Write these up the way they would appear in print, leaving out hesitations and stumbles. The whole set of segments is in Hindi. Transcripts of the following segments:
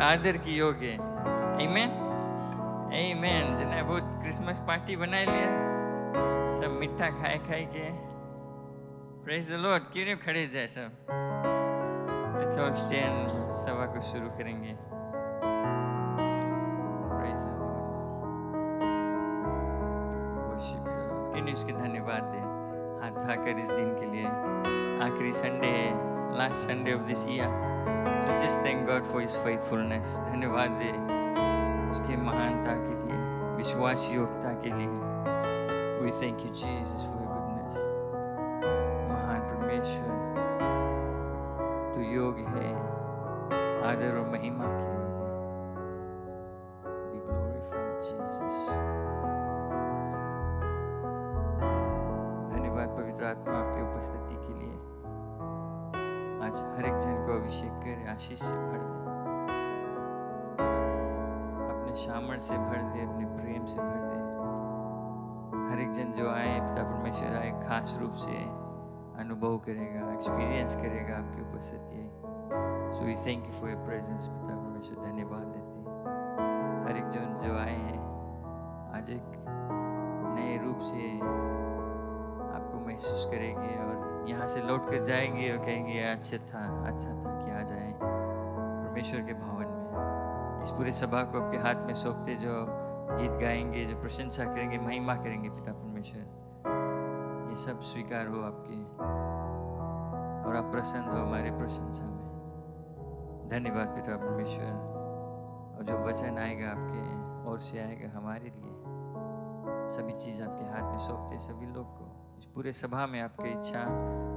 आदर की योग्य आमेन आमेन। जिन्हें बहुत क्रिसमस पार्टी बना लिया, सब मीठा खाए खाए के प्रेज द लॉर्ड। क्यों नहीं खड़े जाए सब? लेट्स ऑल स्टैंड, सभा को शुरू करेंगे। Praise the Lord, worship you. क्यों नहीं उसके धन्यवाद दे हाथ उठाकर इस दिन के लिए। आखिरी संडे है, last Sunday off this year. So just thank God for His faithfulness. धन्यवाद दे उसके महानता के लिए, विश्वास योग्यता के लिए। We thank you Jesus for your goodness. महान परमेश्वर, तू योग्य है, आदर और महिमा के योग्य। Be glorified Jesus. धन्यवाद पवित्र आत्मा आपकी उपस्थिति के लिए। आज हर एक जन को अभिषेक करे, आशीष से भर दे, अपने सामर्थ से भर दे, अपने प्रेम से भर दे। हर एक जन जो आए पिता परमेश्वर आए खास रूप से अनुभव करेगा, एक्सपीरियंस करेगा आपकी उपस्थिति। So we thank you for your presence पिता परमेश्वर। धन्यवाद देते हैं हर एक जन जो आए हैं, आज एक नए रूप से आपको महसूस करेंगे और यहाँ से लौट कर जाएंगे और कहेंगे अच्छा था कि आ जाए परमेश्वर के भवन में। इस पूरे सभा को आपके हाथ में सौंपते, जो गीत गाएंगे, जो प्रशंसा करेंगे, महिमा करेंगे पिता परमेश्वर, ये सब स्वीकार हो आपकी और आप प्रसन्न हो हमारे प्रशंसा में। धन्यवाद पिता परमेश्वर। और जो वचन आएगा आपके ओर से आएगा हमारे लिए। सभी चीज़ आपके हाथ में सौंपते सभी लोग को। इस पूरे सभा में आपकी इच्छा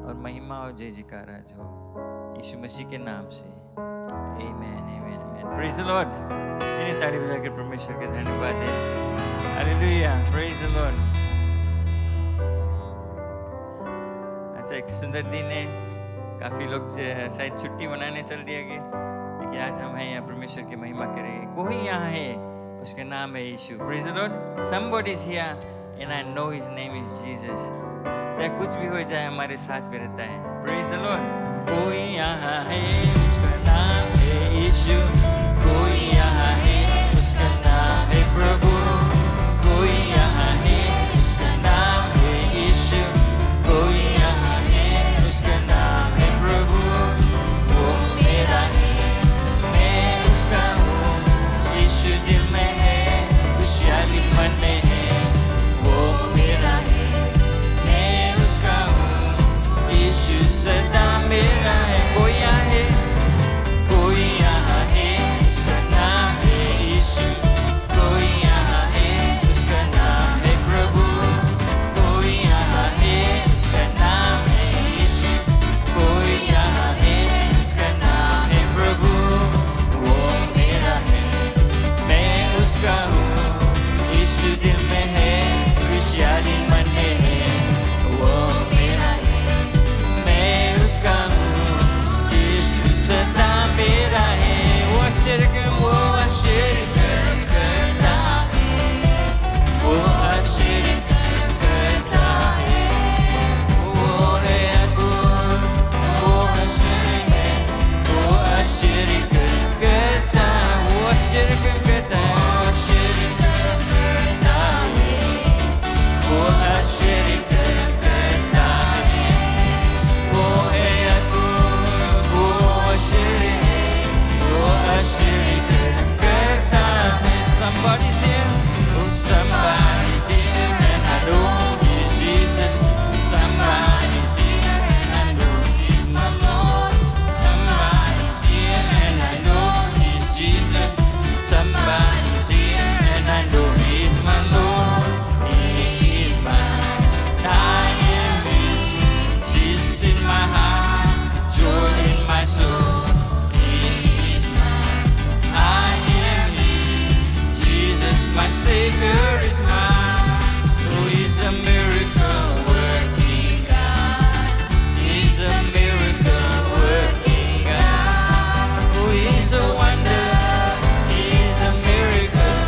और महिमा और जय जयकार आज हो यीशु मसीह के नाम से। आमीन आमीन आमीन। Praise the Lord. इन्हें ताली बजा कर परमेश्वर के धन्यवाद दें। हालेलुया। Praise the Lord. अच्छा, एक सुंदर दिन है। काफ़ी लोग शायद छुट्टी मनाने चल दिया गया, लेकिन आज हम हैं यहाँ परमेश्वर की महिमा करेंगे। कोई यहाँ है, उसका नाम है यीशु। Praise the lord. somebody is here and I know his name is Jesus। चाहे कुछ भी हो जाए हमारे साथ में रहता है। Praise the Lord. कोई यहाँ है, उसका नाम है यीशु। कोई यहाँ है, उसका नाम है प्रभु। कोई यहाँ है, उसका नाम है यीशु। कोई यहाँ है, उसका नाम है प्रभु। वो मेरा है, मैं उसका हूँ। यीशु दिल में है, खुशहाली मन में है। वो मेरा है, मैं उसका हूँ। यीशु सदा मेरा है। कोई यहाँ है, कोई यहाँ है, उसका नाम है यीशु। कोई यहाँ है, उसका नाम है प्रभु। कोई यहाँ है, उसका नाम है यीशु। कोई यहाँ है, उसका नाम है प्रभु। वो मेरा है, मैं उसका हूँ। यीशु दिल में है, खुशहाली मन में है। वो मेरा है, मैं उसका हूँ। यीशु सदा मेरा है। वो आश्चर्य करता है। वो आश्चर्य करता है। वो है अद्भुत, वो आश्चर्य है। वो आश्चर्य करता है। वो आश्चर्य करता है। वो आश्चर्य करता है। वो है अद्भुत, वो आश्चर्य है। वो आश्चर्य करता है। Somebody's here, oh somebody's here, and I know he's Jesus. Somebody's here, and I know he's my Lord. Somebody's here, and I know he's Jesus. Somebody's here, and I know he's my Lord. He is mine, I am his. Peace in my heart, joy in my soul. He is mine, I am his. Jesus, my Savior, is mine. Oh, he's a miracle working God. He's a miracle working God. Oh, he's a wonder. He's a miracle.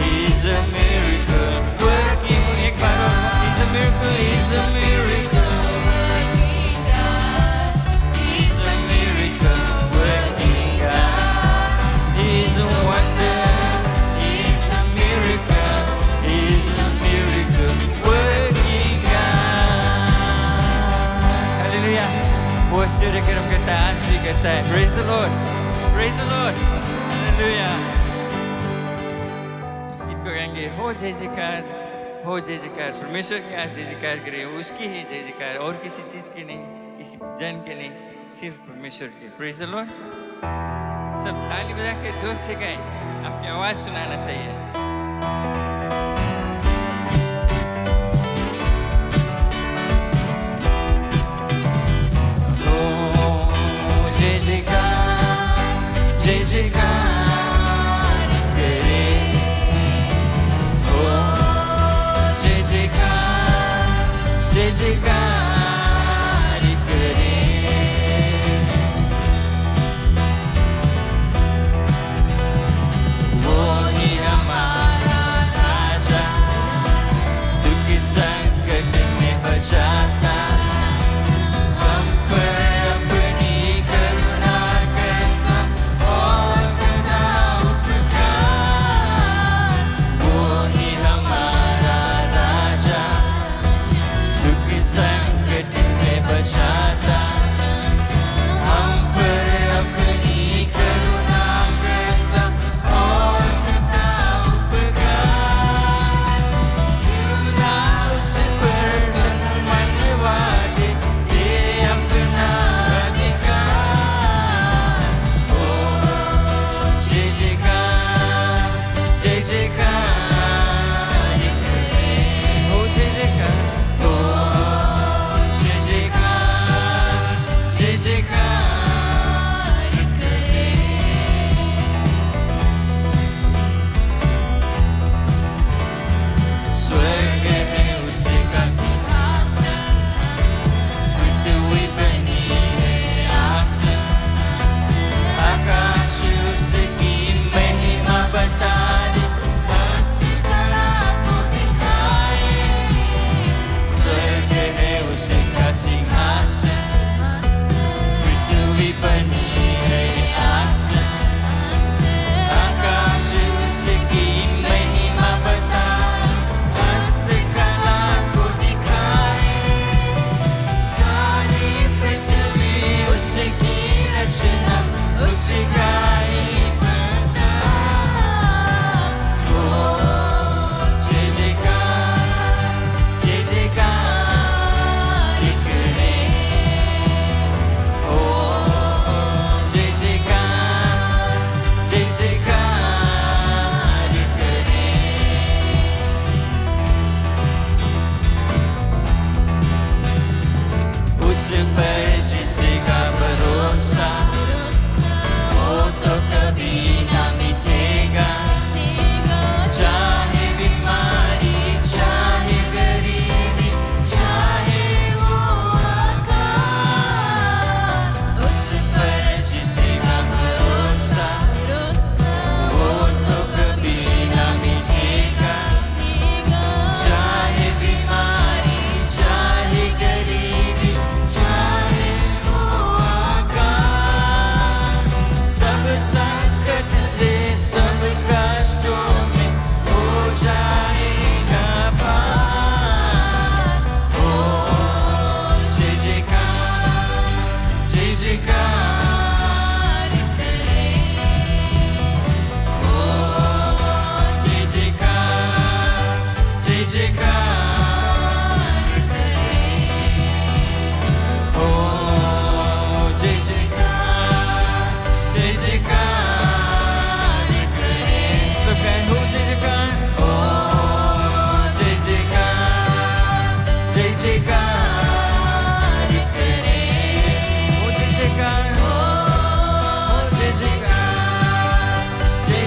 He's a miracle working. एक बार और, he's a miracle. He's a miracle working God. He's a miracle working God. He's a wonder. He's a miracle. He's a miracle working God. Hallelujah. वो आश्चर्य कर्म करता है, आश्चर्य करता है। Praise the Lord. Praise the Lord. Hallelujah. इस गीत को गाएंगे, हो जय जयकार, हो जय जयकार। परमेश्वर की आज जय जयकार करें, उसकी ही जय जयकार, और किसी चीज की नहीं, किसी जन के नहीं, सिर्फ परमेश्वर के। Praise the Lord. सब ताली बजा के जोर से गाएं, आपकी आवाज सुनाना चाहिए। हो जय जयकार, जय जयकार करें। हो जय जयकार, जय जयकार करें। वो ही हमारा राजा, दुख संकट में बचाता। हम पर अपनी करुणा करता और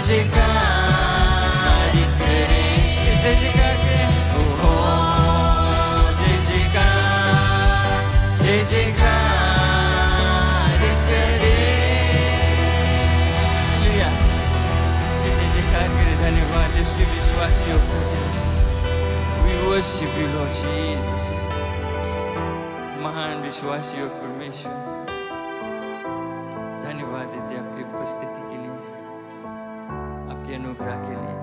जयकार करे, जय जयकार करे, ओ जय जयकार, जय जयकार करे, हालेलुया। जय जयकार करे, धन्यवाद इसके विश्वासियों को। We worship you, Lord Jesus. महान विश्वासियों परमेश्वर, धन्यवाद देते आपकी उपस्थिति के लिए, आपके अनुग्रह के लिए।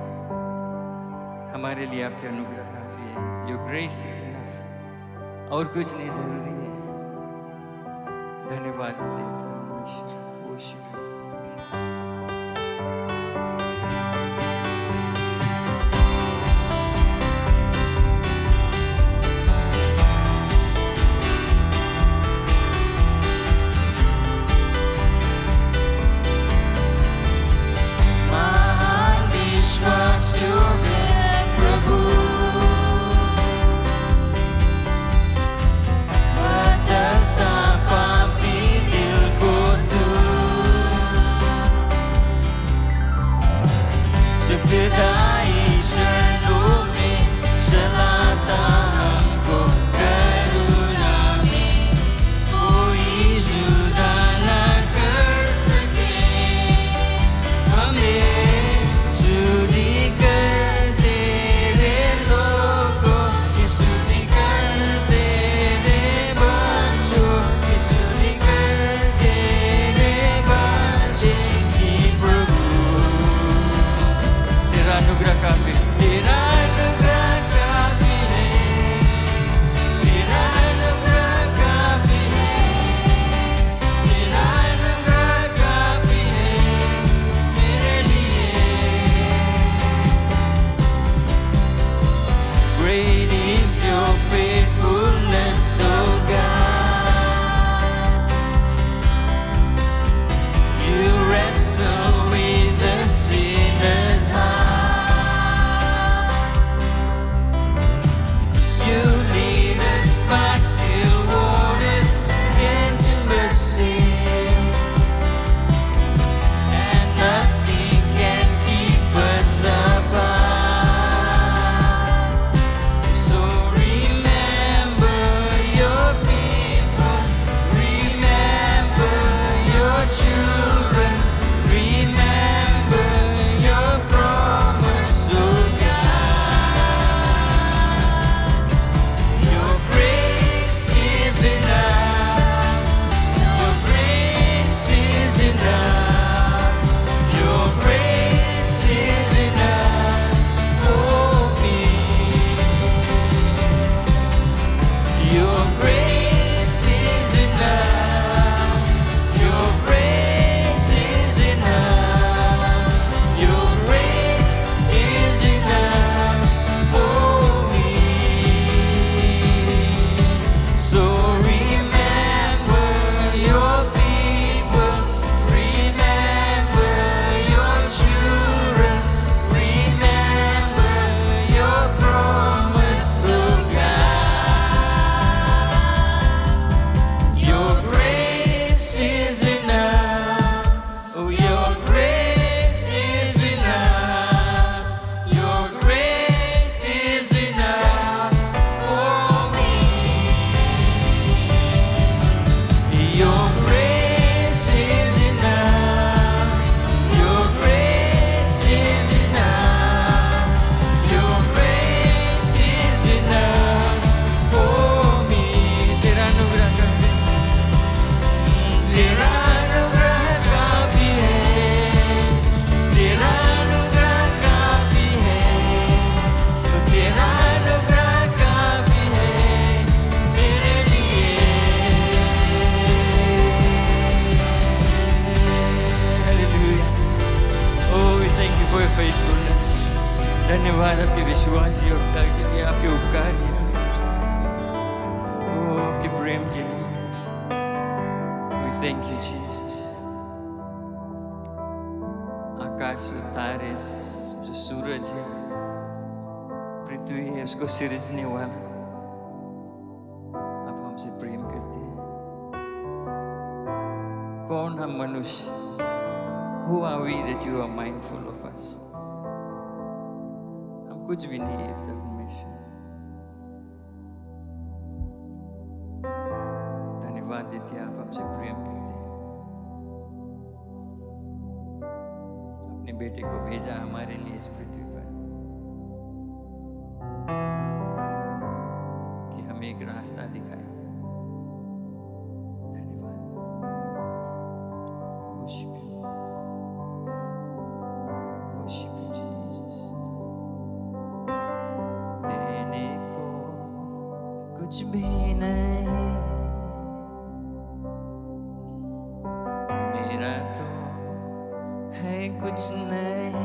हमारे लिए आपके अनुग्रह काफी है। Your grace is enough. और कुछ नहीं जरूरी है। धन्यवाद देते हैं आपका परमेश्वर। Worship you. धन्यवाद आपके विश्वासियों के लिए, आपके उपकार के लिए, आपके प्रेम के लिए। We thank you, Jesus. आकाश और तारे, जो सूरज है, पृथ्वी है, उसको सिरजने वाला आप हमसे प्रेम करते हैं। कौन हम मनुष्य Who are we that you are mindful of us? हम कुछ भी नहीं है पिता परमेश्वर। धन्यवाद देते हैं, आप हमसे प्रेम करते हैं। अपने बेटे को भेजा हमारे लिए इस पृथ्वी पर कि हमें एक रास्ता दिखाए। कुछ भी नहीं मेरा तो है कुछ नहीं,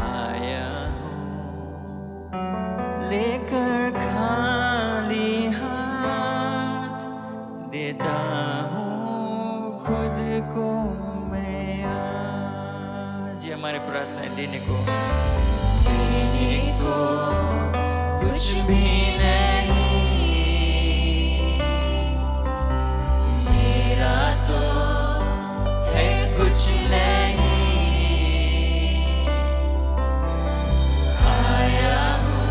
आया हूँ लेकर खाली हाथ, देता हूँ खुद को मैं आज। ये हमारे प्रार्थना देने को कुछ भी नहीं मेरा तो है कुछ नहीं, आया हूँ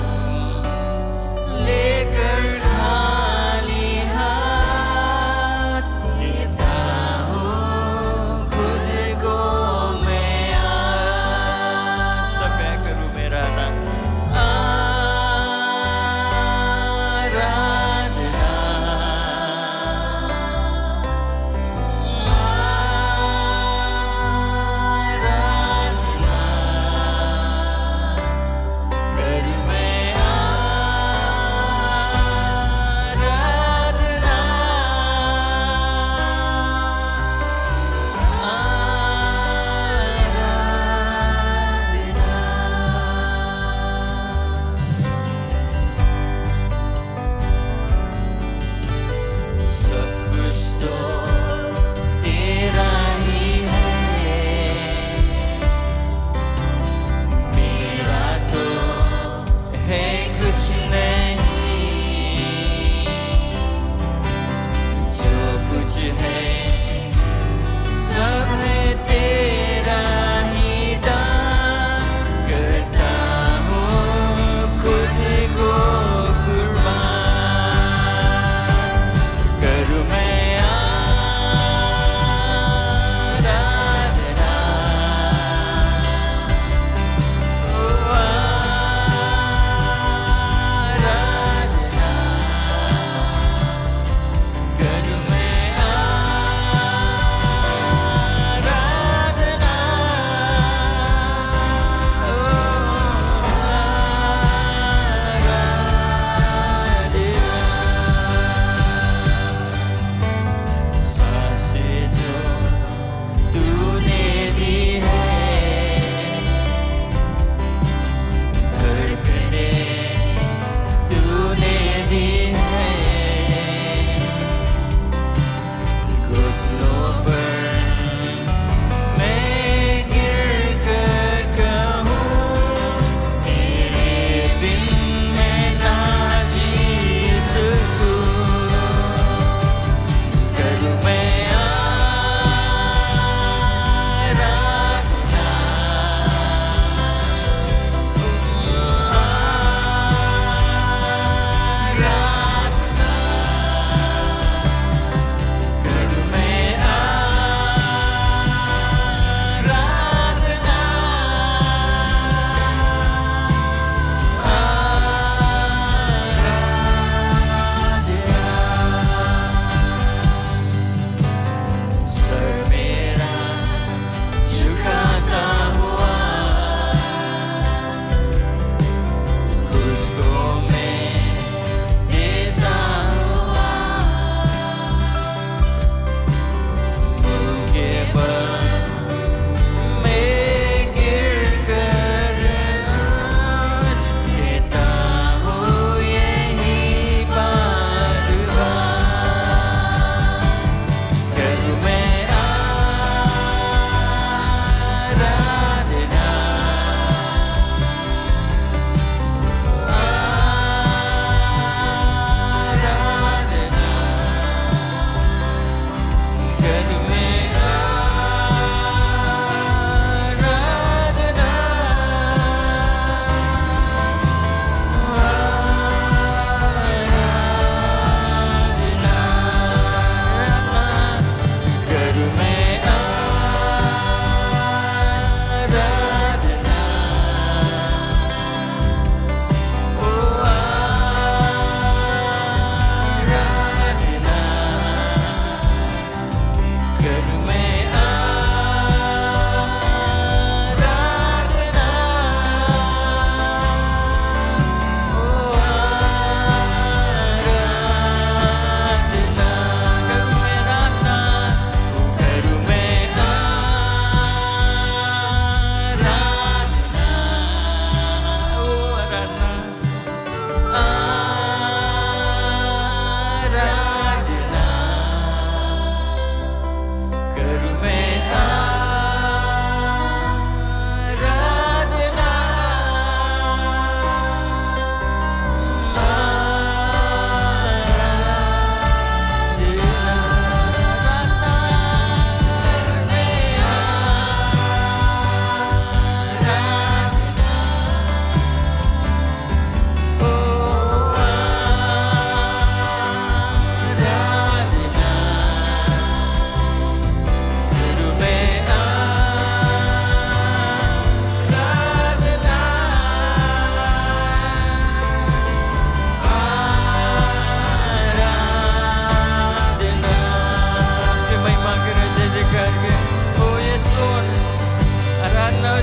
लेकर खाली हाथ, देता हूँ खुद को मैं आज। सब मैं करूँ मेरा नाम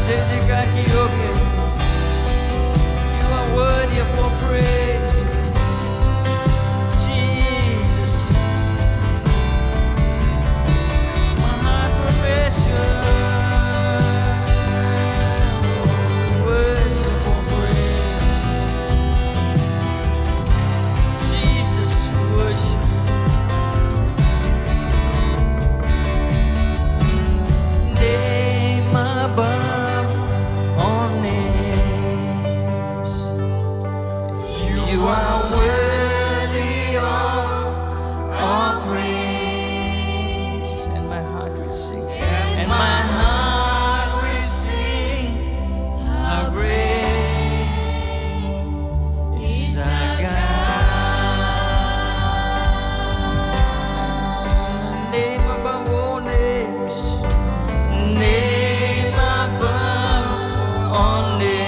जयजयकार की योग्य। You are worthy of all praise, Jesus. Mahaprabheshwar, worthy of all praise. Jesus, worship. Name above all names, you are worthy of all praise. And my heart will sing, and my heart will sing, how great is our God. Name above all names, name above all names.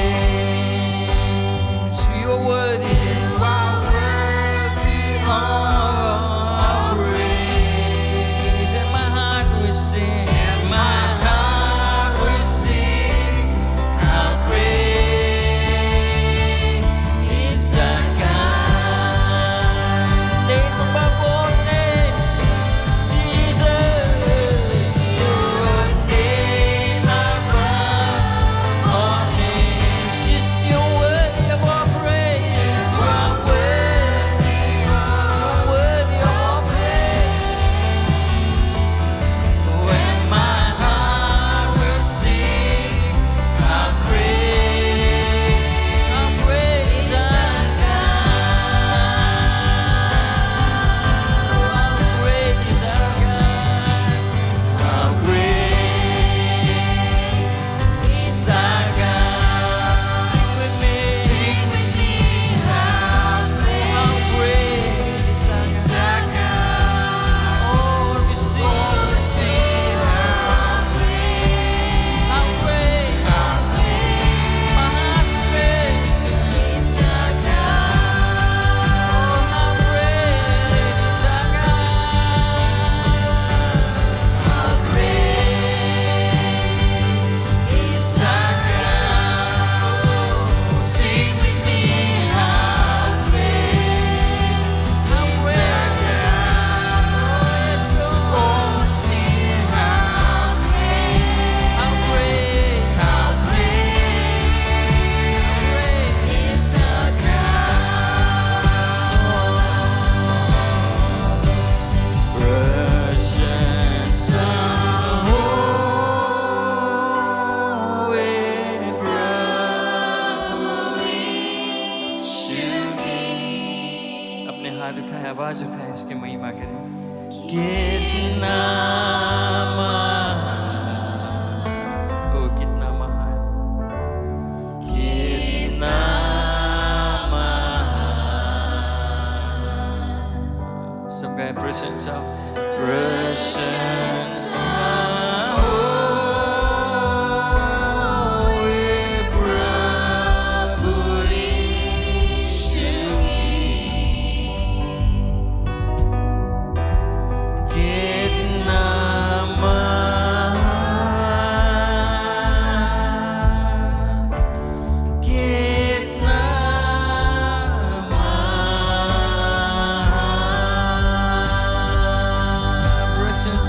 You're worthy. You are worthy of all praise. And my heart will sing. And my heart will sing. How great is our God. Name above all names, Jesus. Your name above all names. Yes, you're worthy of all praise. You are worthy of all praise. When my heart will sing, how great is our God. How great is our God. How great is our God. Sing with me. Sing with me. How great is our God. Oh, we sing. How great. My heart praise is our God. Oh, how great is our God. How great is our God. Sing with me. How great is our God. Yes, Lord. Oh, sing how great is our God. प्रशंसा हो प्रभु यीशु की। अपने हाथ उठाए, आवाज उठाए, इसके महिमा करें। कितना महान, ओ कितना महान, कितना महान। सब गाए प्रशंसा हो प्रभु यीशु की। कितना महान, कितना महान। Presence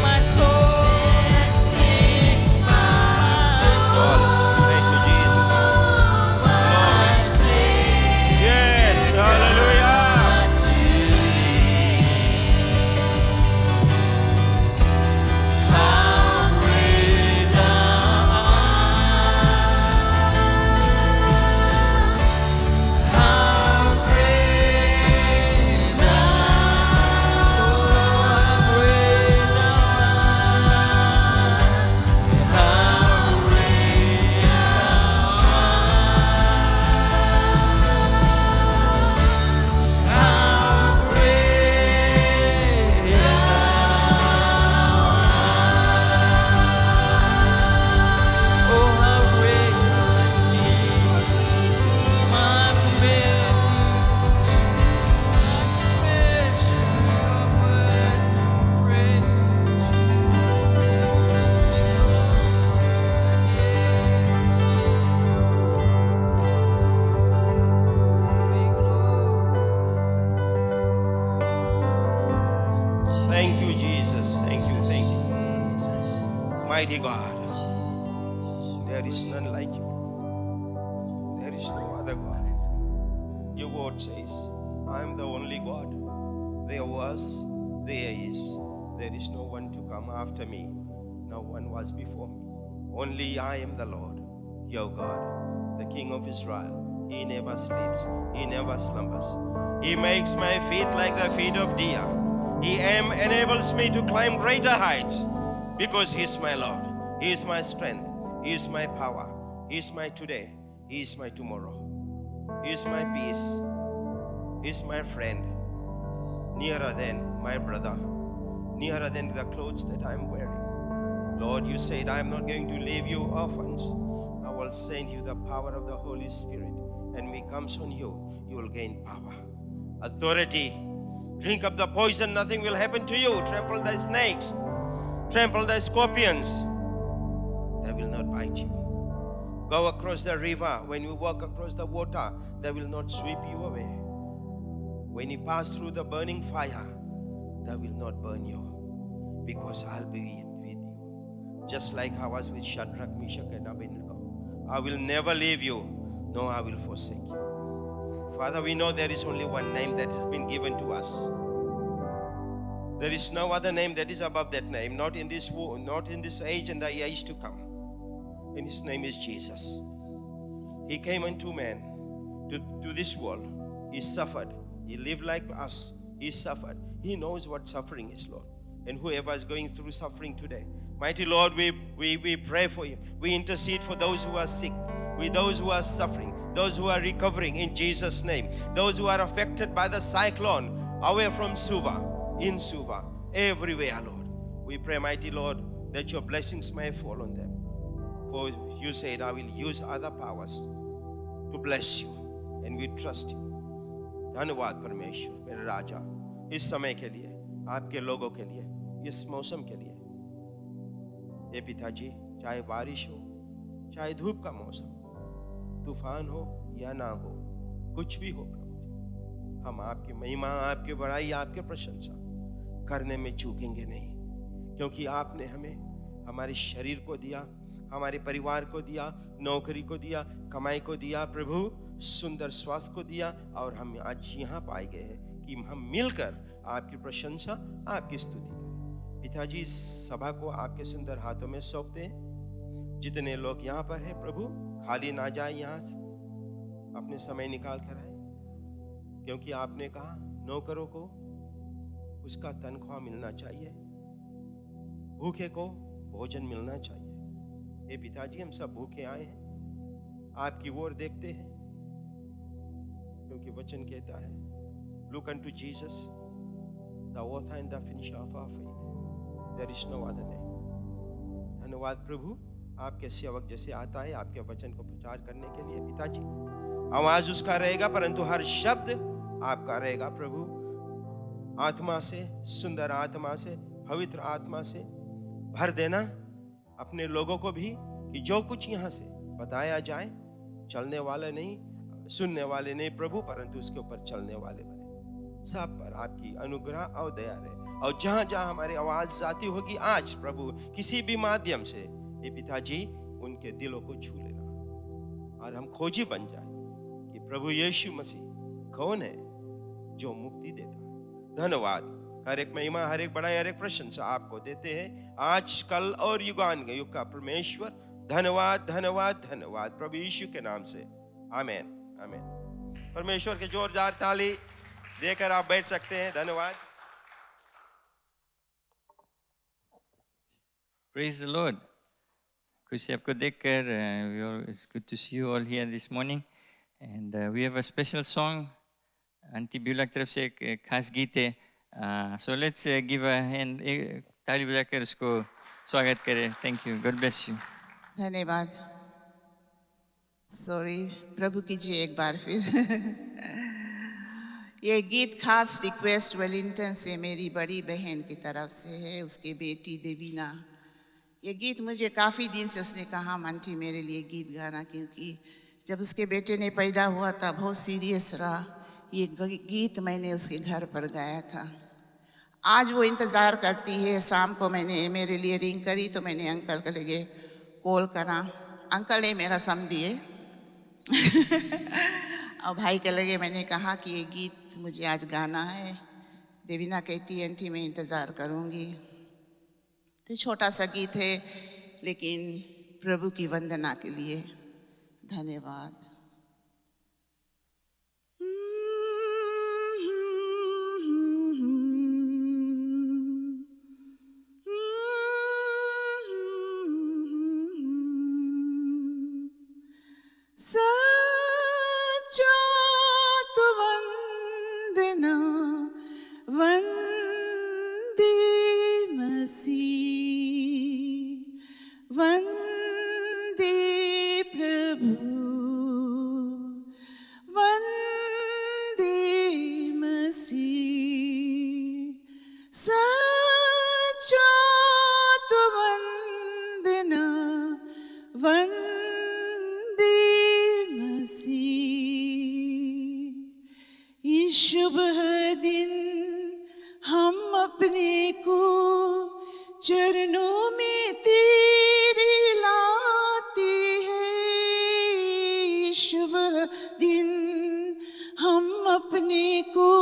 my soul. Thank you, Jesus. Yes, hallelujah. Thank you, Jesus. Thank you, thank you. Mighty God, there is none like you. There is no other God. Your word says, I am the only God. There was, there is no one to come after me. No one was before me. Only I am the Lord, your God, the King of Israel. He never sleeps, he never slumbers. He makes my feet like the feet of deer. He enables me to climb greater heights because he is my Lord. He is my strength. He is my power. He is my today. He is my tomorrow. He is my peace. He is my friend. Nearer than my brother. Nearer than the clothes that I am wearing. Lord, you said, I am not going to leave you orphans. I will send you the power of the Holy Spirit. And when it comes on you, you will gain power. Authority. Drink up the poison, nothing will happen to you. Trample the snakes. Trample the scorpions. They will not bite you. Go across the river. When you walk across the water, they will not sweep you away. When you pass through the burning fire, they will not burn you. Because I'll be with you. Just like I was with Shadrach, Meshach, and Abednego. I will never leave you, nor I will forsake you. Father, we know there is only one name that has been given to us. There is no other name that is above that name, not in this age and the age to come. And his name is Jesus. He came unto man, to this world. He suffered. He lived like us. He suffered. He knows what suffering is, Lord. And whoever is going through suffering today, mighty Lord, we pray for him. We intercede for those who are sick, with those who are suffering, those who are recovering in Jesus' name, those who are affected by the cyclone away from Suva, in Suva, everywhere, Lord. We pray, mighty Lord, that your blessings may fall on them. For you said, I will use other powers to bless you, and we trust you. धन्यवाद परमेश्वर, मेरे राजा, इस समय के लिए, आपके लोगों के लिए, इस मौसम के लिए। ये पिताजी, चाहे बारिश हो, चाहे धूप का मौसम, तूफान हो या ना हो, कुछ भी हो प्रभु, हम आपकी महिमा, आपकी बड़ाई, आपकी प्रशंसा करने में चूकेंगे नहीं, क्योंकि आपने हमें हमारे शरीर को दिया, हमारे परिवार को दिया, नौकरी को दिया, कमाई को दिया, प्रभु सुंदर स्वास्थ्य को दिया, और हम आज यहाँ पाए गए हैं कि हम मिलकर आपकी प्रशंसा, आपकी स्तुति करें। पिताजी, इस सभा को आपके सुंदर हाथों में सौंपते हैं। जितने लोग यहाँ पर हैं प्रभु, खाली ना जाए, यहाँ अपने समय निकाल कर आए, क्योंकि आपने कहा नौकरों को उसका तनख्वाह मिलना चाहिए, भूखे को भोजन मिलना चाहिए। हे पिताजी, हम सब भूखे आए हैं, आपकी ओर देखते हैं, क्योंकि वचन कहता है, look unto Jesus, the author and the finisher of our faith. There is no other name. धन्यवाद प्रभु, आपके सेवक जैसे आता है आपके वचन को प्रचार करने के लिए, पिताजी आवाज उसका रहेगा, परंतु हर शब्द आपका रहेगा प्रभु। आत्मा से, सुंदर आत्मा से, पवित्र आत्मा से भर देना अपने लोगों को भी, कि जो कुछ यहाँ से बताया जाए, चलने वाले नहीं, सुनने वाले नहीं प्रभु, परंतु उसके ऊपर चलने वाले बने। सब पर आपकी अनुग्रह और दया रहे। और जहां जहां हमारी आवाज जाती होगी आज प्रभु किसी भी माध्यम से, ये पिताजी उनके दिलों को छू लेना और हम खोजी बन जाए कि प्रभु यीशु मसीह कौन है जो मुक्ति देता है। धन्यवाद। हर एक महिमा, हर एक बड़ाई, हर एक प्रशंसा आपको देते हैं आज, कल और युगान युग का परमेश्वर। धन्यवाद धन्यवाद धन्यवाद प्रभु यीशु के नाम से, आमीन आमीन। परमेश्वर के जोरदार ताली देकर आप बैठ सकते हैं। धन्यवाद। Praise the Lord. खुशी आपको देखकर, it's good to see you all here this morning, and we have a special song. Aunty Beulah की तरफ से एक खास गीत है, so let's give a hand, ताली बजाकर उसको स्वागत करें। Thank you. God bless you. धन्यवाद। सॉरी, प्रभु कीजिए एक बार फिर। ये गीत खास रिक्वेस्ट वेलिंगटन से मेरी बड़ी बहन की तरफ से है, उसकी बेटी देवीना। ये गीत मुझे काफ़ी दिन से उसने कहा आंटी मेरे लिए गीत गाना, क्योंकि जब उसके बेटे ने पैदा हुआ था बहुत सीरियस रहा। ये गीत मैंने उसके घर पर गाया था। आज वो इंतज़ार करती है। शाम को मैंने मेरे लिए रिंग करी तो मैंने अंकल के लिए कॉल करा। अंकल ने मेरा सम दिए और भाई के लगे मैंने कहा कि ये गीत मुझे आज गाना है। देवीना कहती है आंटी मैं इंतज़ार करूँगी। तो छोटा सा गीत है लेकिन प्रभु की वंदना के लिए। धन्यवाद। सच्चा तो वंदना वंदे मसीह, वंदे प्रभु, वंदे मसीह। सच्चा तो वंदना वंदे शुभ दिन हम अपने को चरणों में तेरे लाते हैं। शुभ दिन हम अपने को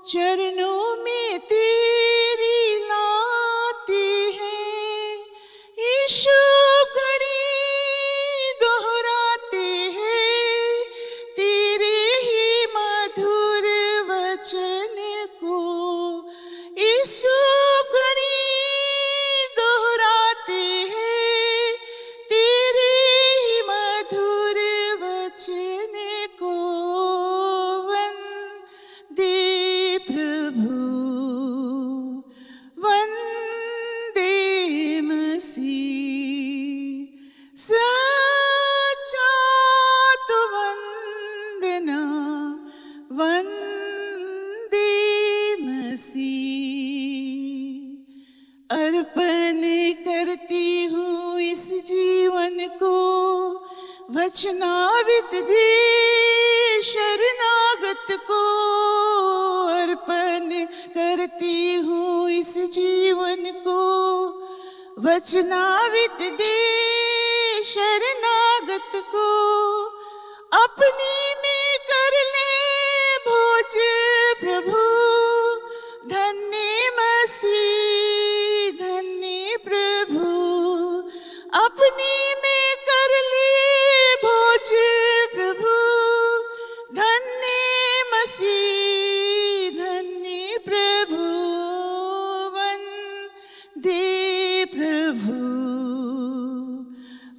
चरणों में तेरे लाते हैं। ये शुभ घड़ी दोहराते हैं तेरे ही मधुर वचन को। इस घड़ी दोहराते हैं तेरे ही मधुर वचन को। वंदे प्रभु, वंदे मसीह। सच्चा तो वंदना वंदे मसीह। अर्पण करती हूँ इस जीवन को वचनावित दे शरणागत को। अर्पण करती हूँ इस जीवन को वचनावित दे शरणागत को। अपनी में कर ले भोज प्रभु। धन्य मसीह, धन्य प्रभु। अपनी में कर ले भोज प्रभु। धन्य मसीह, धन्य प्रभु। वंदे प्रभु,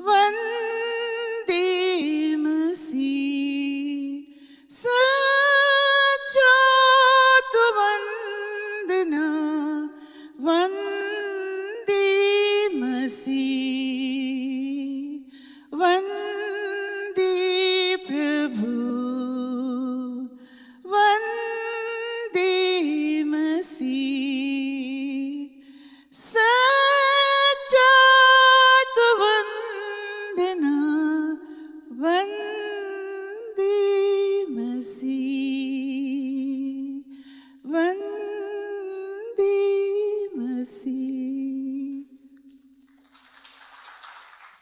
वंदे मसीह।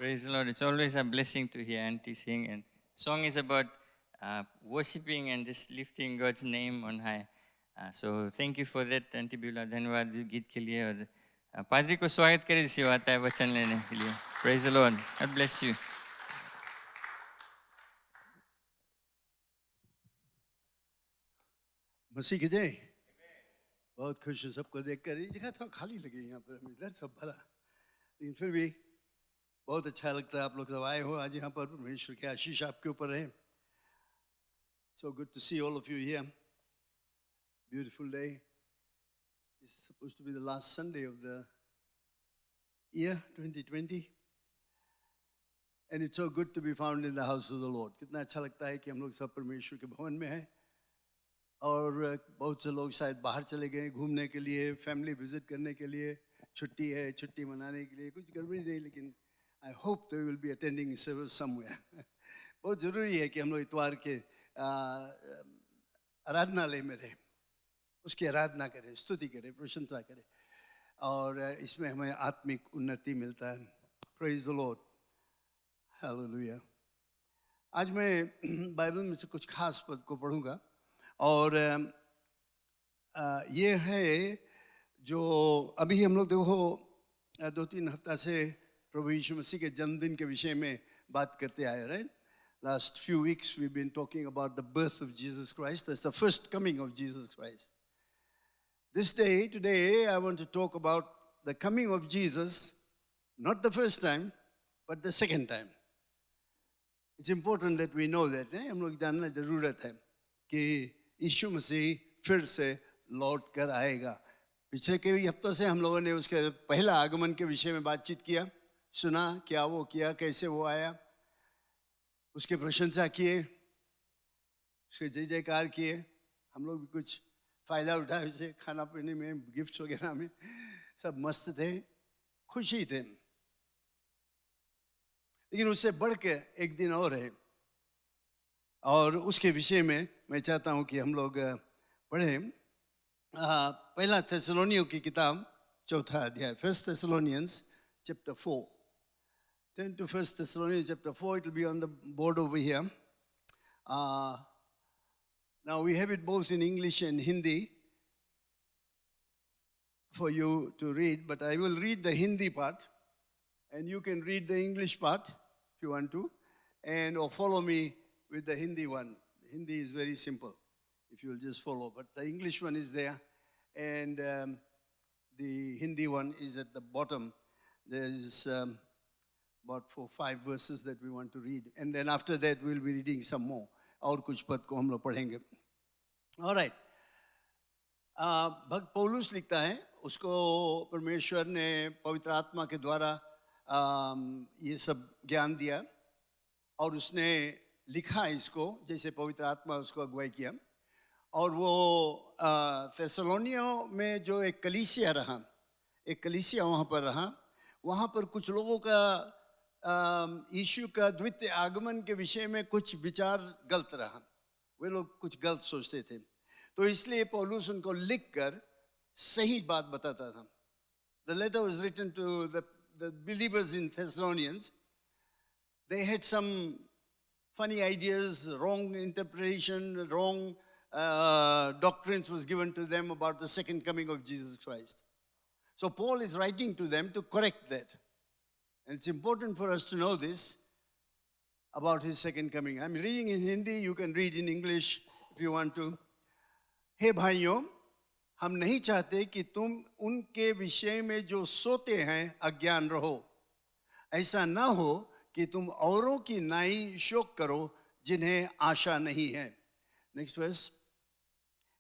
Praise the Lord. It's always a blessing to hear Auntie sing. And song is about worshiping and just lifting God's name on high. So thank you for that, Auntie Beulah. धन्यवाद गीत के लिए और पादरी को स्वागत करें जिसे आता है वचन लेने के लिए. Praise the Lord. God bless you. मसीह की जय. बहुत खुश हूँ सबको देखकर. ये जगह थोड़ा खाली लगी यहाँ पर, इधर सब भरा, लेकिन फिर भी बहुत अच्छा लगता है आप लोग सब आए हो आज यहाँ पर. परमेश्वर की आशीष आपके ऊपर रहे. So good to see all of you here. Beautiful day. It's supposed to be the last Sunday of the year 2020. And it's so good to be found in the house of the Lord. कितना अच्छा लगता है कि हम लोग सब परमेश्वर के भवन में हैं. और बहुत से लोग शायद बाहर चले गए घूमने के लिए, फैमिली विजिट करने के लिए. छुट्टी है, छुट्टी मनाने के लिए कुछ गड़बड़ी नहीं, लेकिन I hope they will be attending service somewhere. बहुत ज़रूरी है कि हम लोग इतवार के आराधनालय में रहें, उसकी आराधना करें, स्तुति करें, प्रशंसा करें, और इसमें हमें आत्मिक उन्नति मिलता है. Praise the Lord. Hallelujah. आज मैं बाइबल में से कुछ खास पद को पढ़ूंगा, और ये है जो अभी हम लोग देखो 2-3 हफ्ता से प्रभु यीशु मसीह के जन्मदिन के विषय में बात करते आए. Right, last few weeks we've been talking about the birth of Jesus Christ. That's the first coming of Jesus Christ. This day, today, I want to talk about the coming of Jesus, not the first time, but the second time. It's important that we know that. हम लोग जानना जरूरत है कि यीशु मसीह फिर से लौट कर आएगा. पिछले कई हफ्तों से हम लोगों ने उसके पहला आगमन के विषय में बातचीत किया, सुना क्या वो किया, कैसे वो आया, उसके प्रशंसा किए, उसके जय जयकार किए. हम लोग भी कुछ फ़ायदा उठाए उसे, खाना पीने में, गिफ्ट वगैरह में, सब मस्त थे, खुशी थे. लेकिन उससे बढ़ के एक दिन और है, और उसके विषय में मैं चाहता हूँ कि हम लोग पढ़ें पहला थेसलोनियों की किताब 4 अध्याय, 1 Thessalonians chapter 4. Turn to 1 Thessalonians chapter 4. It will be on the board over here. Now we have it both in English and Hindi for you to read, but I will read the Hindi part, and you can read the English part if you want to, and or follow me with the Hindi one. The Hindi is very simple if you will just follow, but the English one is there, and the Hindi one is at the bottom. There is about 4-5 verses that we want to read, and then after that we'll be reading some more. और कुछ पद को हम लोग पढ़ेंगे. All right. भक्त पौलुस लिखता है, उसको परमेश्वर ने पवित्र आत्मा के द्वारा ये सब ज्ञान दिया, और उसने लिखा इसको जैसे पवित्र आत्मा उसको अगुवाई किया. और वो थेसलोनियों में जो एक कलीसिया रहा, एक कलीसिया वहाँ पर रहा, वहाँ पर कुछ लोगों का यीशु का द्वितीय आगमन के विषय में कुछ विचार गलत रहा. वे लोग कुछ गलत सोचते थे, तो इसलिए पौलुस उनको लिखकर सही बात बताता था. The letter was written to the believers in Thessalonians. They had some funny ideas, wrong interpretation, wrong doctrines was given to them about the second coming of Jesus Christ. So Paul is writing to them to correct that. And it's important for us to know this about his second coming. I'm reading in Hindi, you can read in English if you want to. हे भाइयों, हम नहीं चाहते कि तुम उनके विषय में जो सोते हैं अज्ञान रहो. ऐसा ना हो कि तुम औरों की नाई शोक करो जिन्हें आशा नहीं है. Next verse.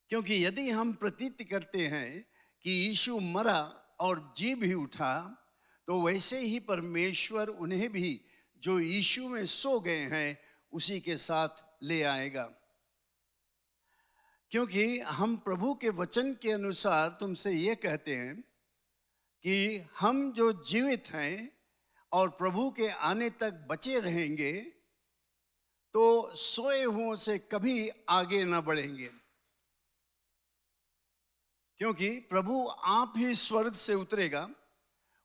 क्योंकि यदि हम प्रतीत करते हैं कि यीशु मरा और जी भी उठा, तो वैसे ही परमेश्वर उन्हें भी जो यीशु में सो गए हैं उसी के साथ ले आएगा. क्योंकि हम प्रभु के वचन के अनुसार तुमसे ये कहते हैं कि हम जो जीवित हैं और प्रभु के आने तक बचे रहेंगे, तो सोए हुओं से कभी आगे न बढ़ेंगे. क्योंकि प्रभु आप ही स्वर्ग से उतरेगा,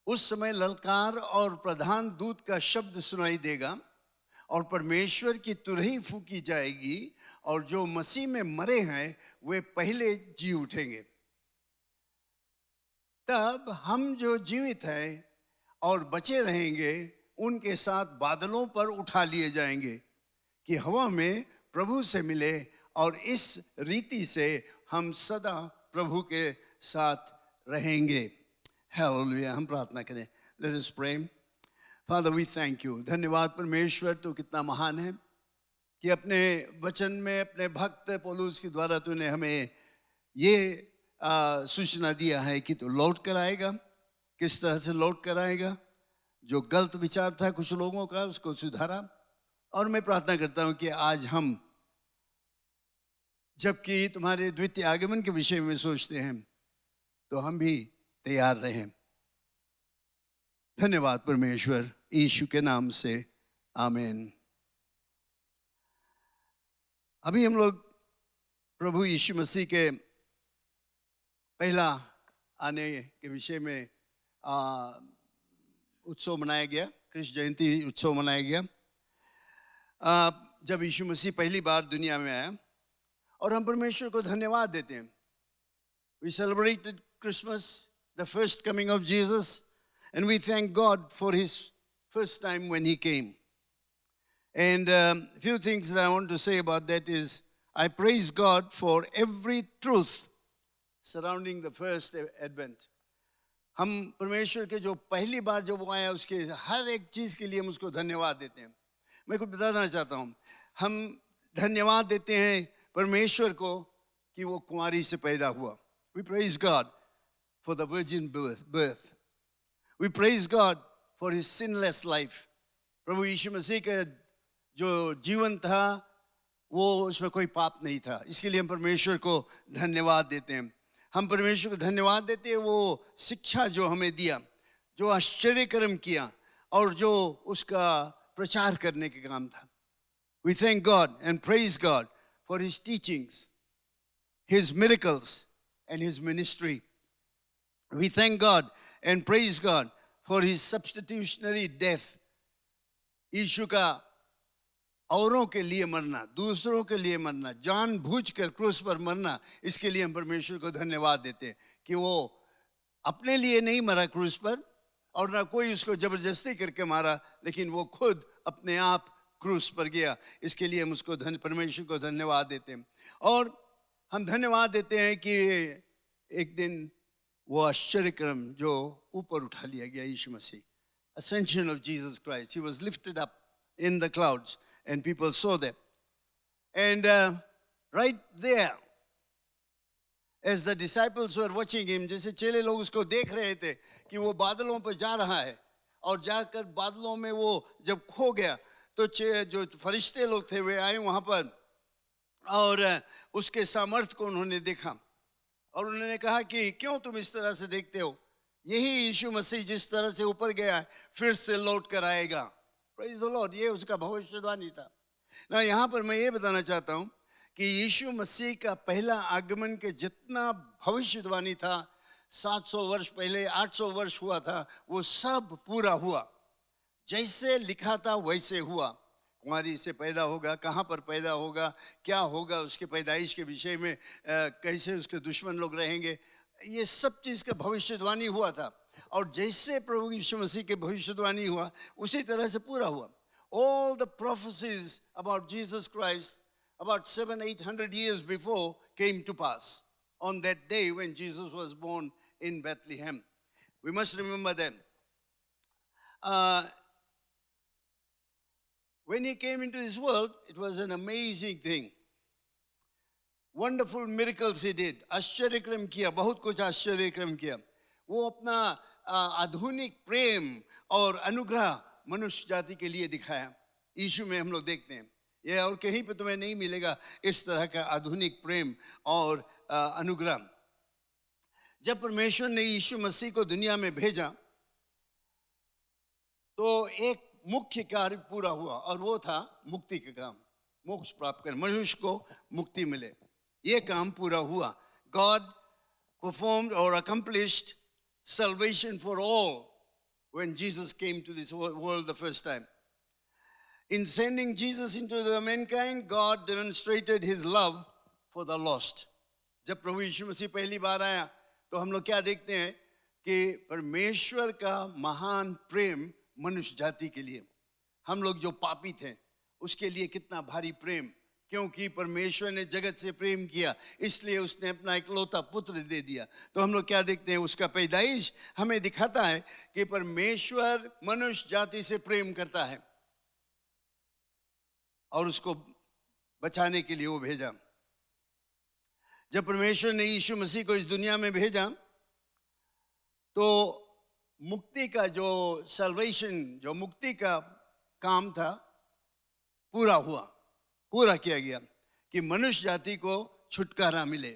उस समय ललकार और प्रधान दूत का शब्द सुनाई देगा और परमेश्वर की तुरही फूकी जाएगी और जो मसीह में मरे हैं वे पहले जी उठेंगे। तब हम जो जीवित हैं और बचे रहेंगे उनके साथ बादलों पर उठा लिए जाएंगे कि हवा में प्रभु से मिले और इस रीति से हम सदा प्रभु के साथ रहेंगे। हालेलुया। हम प्रार्थना करें। Let us pray. Father we thank you. धन्यवाद परमेश्वर, तो कितना महान है कि अपने वचन में अपने भक्त पौलुस के द्वारा तूने हमें ये सूचना दिया है कि तू लौट कर आएगा। किस तरह से लौट कर आएगा? जो गलत विचार था कुछ लोगों का उसको सुधारा। और मैं प्रार्थना करता हूं कि आज हम जबकि तुम्हारे द्वितीय आगमन के विषय में सोचते हैं तो हम भी तैयार रहें। धन्यवाद परमेश्वर, यीशु के नाम से आमीन। अभी हम लोग प्रभु यीशु मसीह के पहला आने के विषय में उत्सव मनाया गया, कृष्ण जयंती उत्सव मनाया गया। जब यीशु मसीह पहली बार दुनिया में आया और हम परमेश्वर को धन्यवाद देते हैं। We celebrated Christmas, the first coming of Jesus, and we thank God for his first time when he came. And a few things that I want to say about that is, I praise God for every truth surrounding the first advent. हम परमेश्वर के जो पहली बार जब वो आया उसके हर एक चीज़ के लिए हम उसको धन्यवाद देते हैं। मैं कुछ बताना चाहता हूँ। हम धन्यवाद देते हैं परमेश्वर को कि वो कुंवारी से पैदा हुआ। We praise God for the virgin birth. We praise God for his sinless life. प्रभु यीशु मसीह का जो जीवन था वो उसमें कोई पाप नहीं था। इसके लिए हम परमेश्वर को धन्यवाद देते हैं। हम परमेश्वर को धन्यवाद देते हैं वो शिक्षा जो हमें दिया, जो आश्चर्य कर्म किया और जो उसका प्रचार करने के काम था। We thank God and praise God for his teachings, his miracles and his ministry. We thank God and praise God for his substitutionary death. यीशु का औरों के लिए मरना, दूसरों के लिए मरना, जानबूझकर क्रूस पर मरना, इसके लिए हम परमेश्वर को धन्यवाद देते हैं कि वो अपने लिए नहीं मरा क्रूस पर और ना कोई उसको जबरदस्ती करके मारा, लेकिन वो खुद अपने आप क्रूस पर गया। इसके लिए हम उसको परमेश्वर को धन्यवाद देते हैं। और हम धन्यवाद देते हैं कि एक दिन वो आश्चर्यक्रम जो ऊपर उठा लिया गया यीशु मसीह, ascension of Jesus Christ, he was lifted up in the clouds and people saw that. And right there, as the disciples were watching him, जैसे चेले लोग उसको देख रहे थे कि वो बादलों पर जा रहा है और जाकर बादलों में वो जब खो गया तो जो फरिश्ते लोग थे वे आए वहाँ पर और उसके सामर्थ्य को उन्होंने देखा और उन्होंने कहा कि क्यों तुम इस तरह से देखते हो? यही यीशु मसीह जिस तरह से ऊपर गया फिर से लौट कर आएगा। Praise the Lord। ये उसका भविष्यवाणी था ना। यहाँ पर मैं ये बताना चाहता हूँ कि यीशु मसीह का पहला आगमन के जितना भविष्यवाणी था 700 वर्ष पहले, 800 वर्ष हुआ था, वो सब पूरा हुआ। जैसे लिखा था वैसे हुआ। कुंवारी से पैदा होगा, कहाँ पर पैदा होगा, क्या होगा, उसके पैदाइश के विषय में कैसे उसके दुश्मन लोग रहेंगे, ये सब चीज़ का भविष्यवाणी हुआ था। और जैसे प्रभु यीशु मसीह के भविष्यवाणी हुआ उसी तरह से पूरा हुआ। All the prophecies about Jesus Christ about 700-800 years before came to pass on that day when Jesus was born in Bethlehem. We must remember them. When he came into this world, it was an amazing thing. Wonderful miracles he did. आश्चर्य क्रम किया, बहुत कुछ आश्चर्य क्रम किया। वो अपना आधुनिक प्रेम और अनुग्रह मनुष्य जाति के लिए दिखाया। यीशु में हम लोग देखते हैं ये, और कहीं पे तुम्हें नहीं मिलेगा इस तरह का आधुनिक प्रेम और अनुग्रह। जब परमेश्वर ने यीशु मसीह को दुनिया में भेजा तो एक मुख्य कार्य पूरा हुआ और वो था मुक्ति का काम, मोक्ष प्राप्त कर मनुष्य को मुक्ति मिले। ये काम पूरा हुआ। God performed or accomplished salvation for all when Jesus came to this world the first time. In sending Jesus into the mankind, God demonstrated his love for the lost. जब प्रभु यीशु मसीह पहली बार आया तो हम लोग क्या देखते हैं कि परमेश्वर का महान प्रेम मनुष्य जाति के लिए, हम लोग जो पापी थे उसके लिए कितना भारी प्रेम, क्योंकि परमेश्वर ने जगत से प्रेम किया इसलिए उसने अपना इकलौता पुत्र दे दिया। तो हम लोग क्या देखते हैं, उसका पैदाइश हमें दिखाता है कि परमेश्वर मनुष्य जाति से प्रेम करता है और उसको बचाने के लिए वो भेजा। जब परमेश्वर ने यीशु मसीह को इस दुनिया में भेजा तो मुक्ति का जो सल्वेशन, जो मुक्ति का काम था पूरा हुआ, पूरा किया गया कि मनुष्य जाति को छुटकारा मिले,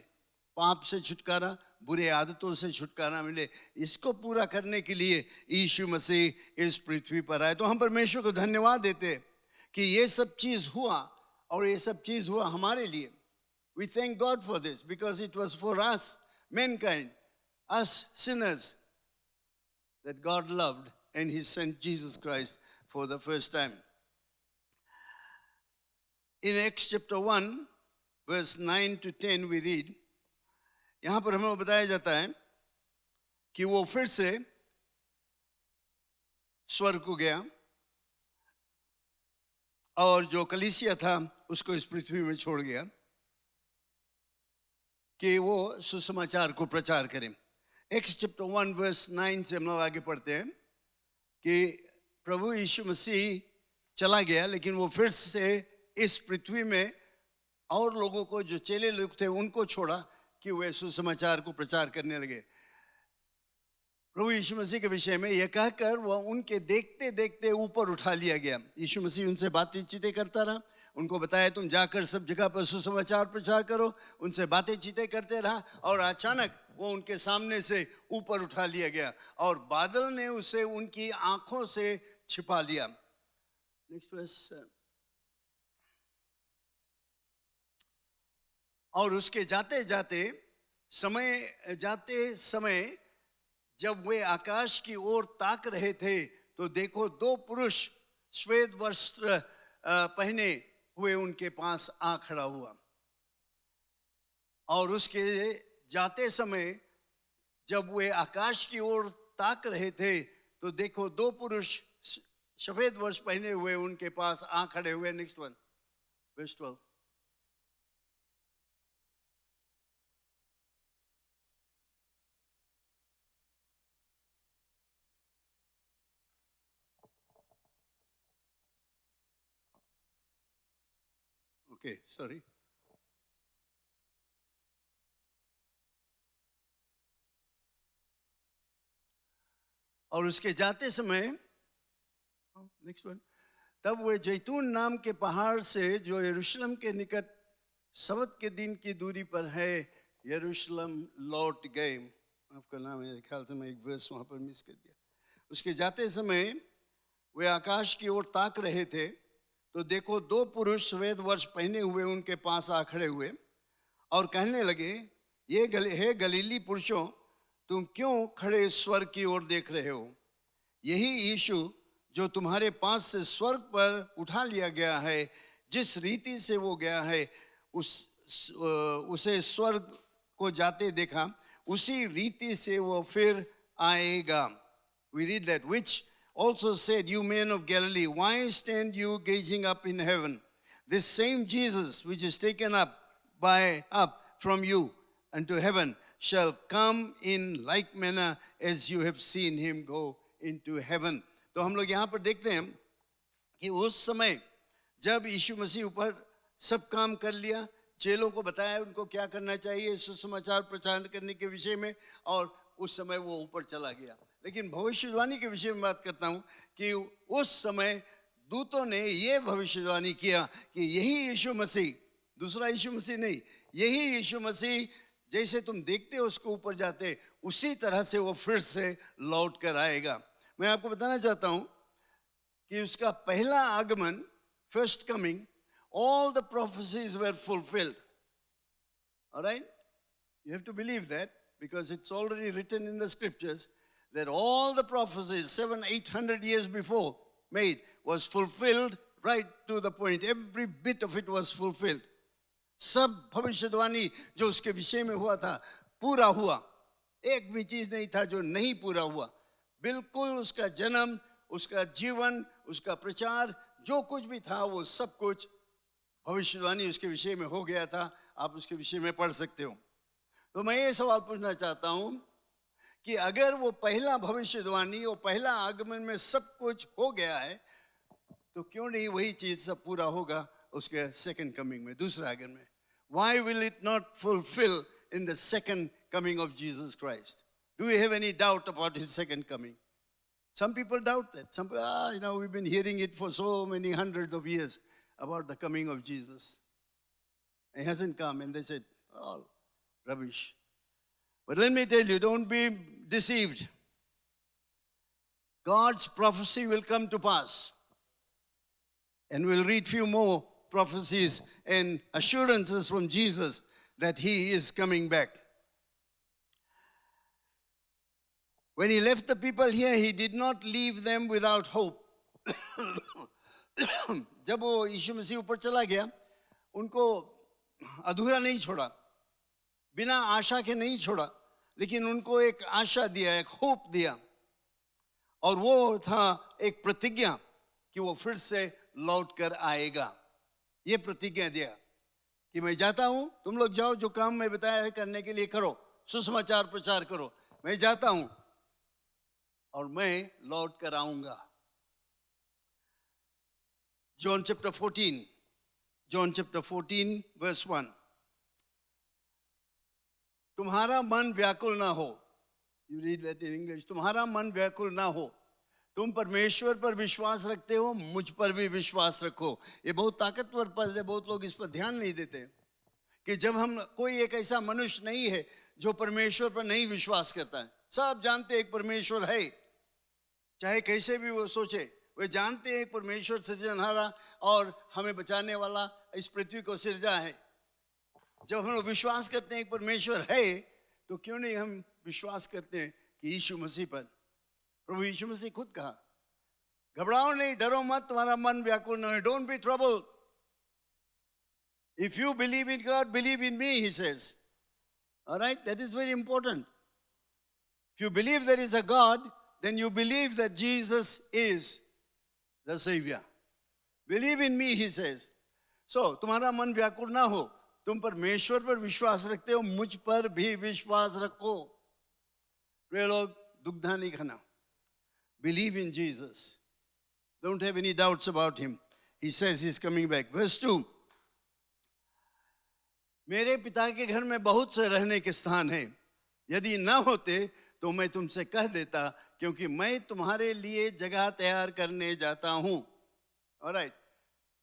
पाप से छुटकारा, बुरे आदतों से छुटकारा मिले। इसको पूरा करने के लिए यीशु मसीह इस पृथ्वी पर आए। तो हम परमेश्वर को धन्यवाद देते कि ये सब चीज हुआ और ये सब चीज हुआ हमारे लिए। We thank God for this because it was for us, mankind, us sinners, that God loved and he sent Jesus Christ for the first time. In Acts chapter 1 verse 9 to 10 we read, यहाँ पर हमें बताया जाता है कि वो फिर से स्वर्ग को गया और जो कलीसिया था उसको इस पृथ्वी में छोड़ गया कि वो सुसमाचार को प्रचार करें। एक्स चैप्टर 1 वर्स 9 से हम लोग आगे पढ़ते हैं कि प्रभु यीशु मसीह चला गया लेकिन वो फिर से इस पृथ्वी में और लोगों को, जो चेले लोग थे, उनको छोड़ा कि वे सुसमाचार को प्रचार करने लगे। प्रभु यीशु मसीह के विषय में यह कहकर वह उनके देखते देखते ऊपर उठा लिया गया। यीशु मसीह उनसे बातें करता रहा, उनको बताया तुम जाकर सब जगह पर सुसमाचार प्रचार करो, उनसे बातें करते रहा और अचानक वो उनके सामने से ऊपर उठा लिया गया और बादल ने उसे उनकी आंखों से छिपा लिया। Next verse. और उसके जाते समय जब वे आकाश की ओर ताक रहे थे तो देखो दो पुरुष श्वेत वस्त्र पहने हुए उनके पास आ खड़ा हुआ। और उसके जाते समय जब वे आकाश की ओर ताक रहे थे तो देखो दो पुरुष सफेद वस्त्र पहने हुए उनके पास आ खड़े हुए। Next one, verse 12। Okay, sorry. और उसके जाते समय, नेक्स्ट वन, तब वे जैतून नाम के पहाड़ से जो यरूशलेम के निकट सबत के दिन की दूरी पर है यरूशलेम लौट गए। आपका नाम है, ख्याल से मैं एक वर्स वहां पर मिस कर दिया। उसके जाते समय वे आकाश की ओर ताक रहे थे तो देखो दो पुरुष श्वेत वस्त्र पहने हुए उनके पास आ खड़े हुए और कहने लगे, हे गलीली पुरुषों, तुम क्यों खड़े स्वर्ग की ओर देख रहे हो? यही यीशु जो तुम्हारे पास से स्वर्ग पर उठा लिया गया है, जिस रीति से वो गया है उसे स्वर्ग को जाते देखा, उसी रीति से वो फिर आएगा। We read that, which also said, you men of Galilee, why stand you gazing up in heaven? This same Jesus which is taken up from you unto heaven shall come in like manner as you have seen him go into heaven. तो हम लोग यहाँ पर देखते हैं कि उस समय जब यीशु मसीह ऊपर सब काम कर लिया, चेलों को बताया उनको क्या करना चाहिए सुसमाचार प्रचार करने के विषय में, और उस समय वो ऊपर चला गया। लेकिन भविष्यवाणी के विषय में बात करता हूँ कि उस समय दूतों ने ये भविष्यवाणी किया कि यही यीशु मसीह, दूसरा यीशु मसीह नहीं, यही यीशु मसीह जैसे तुम देखते हो उसको ऊपर जाते, उसी तरह से वो फिर से लौट कर आएगा। मैं आपको बताना चाहता हूँ कि उसका पहला आगमन, first coming, all the prophecies were fulfilled. All right? You have to believe that because it's already written in the scriptures that all the prophecies 700-800 years before made was fulfilled right to the point. Every bit of it was fulfilled. सब भविष्यवाणी जो उसके विषय में हुआ था पूरा हुआ. एक भी चीज नहीं था जो नहीं पूरा हुआ. बिल्कुल उसका जन्म, उसका जीवन, उसका प्रचार, जो कुछ भी था वो सब कुछ भविष्यवाणी उसके विषय में हो गया था. आप उसके विषय में पढ़ सकते हो. तो मैं ये सवाल पूछना चाहता हूं कि अगर वो पहला भविष्यवाणी, वो पहला आगमन में सब कुछ हो गया है, तो क्यों नहीं वही चीज सब पूरा होगा उसके सेकंड कमिंग में, दूसरा आगमन में? Why will it not fulfill in the second coming of Jesus Christ? Do we have any doubt about his second coming? Some people doubt that. Some people, we've been hearing it for so many hundreds of years about the coming of Jesus. He hasn't come, and they said, oh, rubbish. But let me tell you, don't be deceived. God's prophecy will come to pass. And we'll read few more prophecies and assurances from Jesus that he is coming back. When he left the people here, he did not leave them without hope. जब वो यीशु मसीह ऊपर चला गया, उनको अधूरा नहीं छोड़ा, बिना आशा के नहीं छोड़ा, लेकिन उनको एक आशा दिया, एक होप दिया. और वो था एक प्रतिज्ञा कि वो फिर से लौट कर आएगा. ये प्रतिज्ञा दिया कि मैं जाता हूं, तुम लोग जाओ, जो काम मैं बताया है करने के लिए करो, सुसमाचार प्रचार करो. मैं जाता हूं और मैं लौट कर आऊंगा. John chapter 14 verse 1. तुम्हारा मन व्याकुल ना हो. You read that in English. तुम्हारा मन व्याकुल ना हो. तुम परमेश्वर पर विश्वास रखते हो, मुझ पर भी विश्वास रखो. ये बहुत ताकतवर पद है. बहुत लोग इस पर ध्यान नहीं देते कि जब हम, कोई एक ऐसा मनुष्य नहीं है जो परमेश्वर पर नहीं विश्वास करता है. सब जानते एक परमेश्वर है, चाहे कैसे भी वो सोचे. वे जानते हैं परमेश्वर सृजनहारा और हमें बचाने वाला इस पृथ्वी को सिरजा है. जब हम लोग विश्वास करते हैं एक परमेश्वर है, तो क्यों नहीं हम विश्वास करते हैं कि यीशु मसीह पर. प्रभु यीशु मसीह खुद कहा, घबराओ नहीं, डरो मत, तुम्हारा मन व्याकुल न हो. Don't be troubled. If you believe in God, believe in me, he says. All right, that is very important. If you believe there is a God, then you believe that Jesus is the Savior. Believe in me, he says. So, तुम्हारा मन व्याकुल ना हो. तुम परमेश्वर पर विश्वास रखते हो, मुझ पर भी विश्वास रखो. प्रिय लोग, दुग्धा नहीं खाना. Believe in Jesus. Don't have any doubts about him. He says he's coming back. Verse 2. मेरे पिता के घर में बहुत से रहने के स्थान हैं. यदि ना होते तो मैं तुमसे कह देता, क्योंकि मैं तुम्हारे लिए जगह तैयार करने जाता हूं. All right.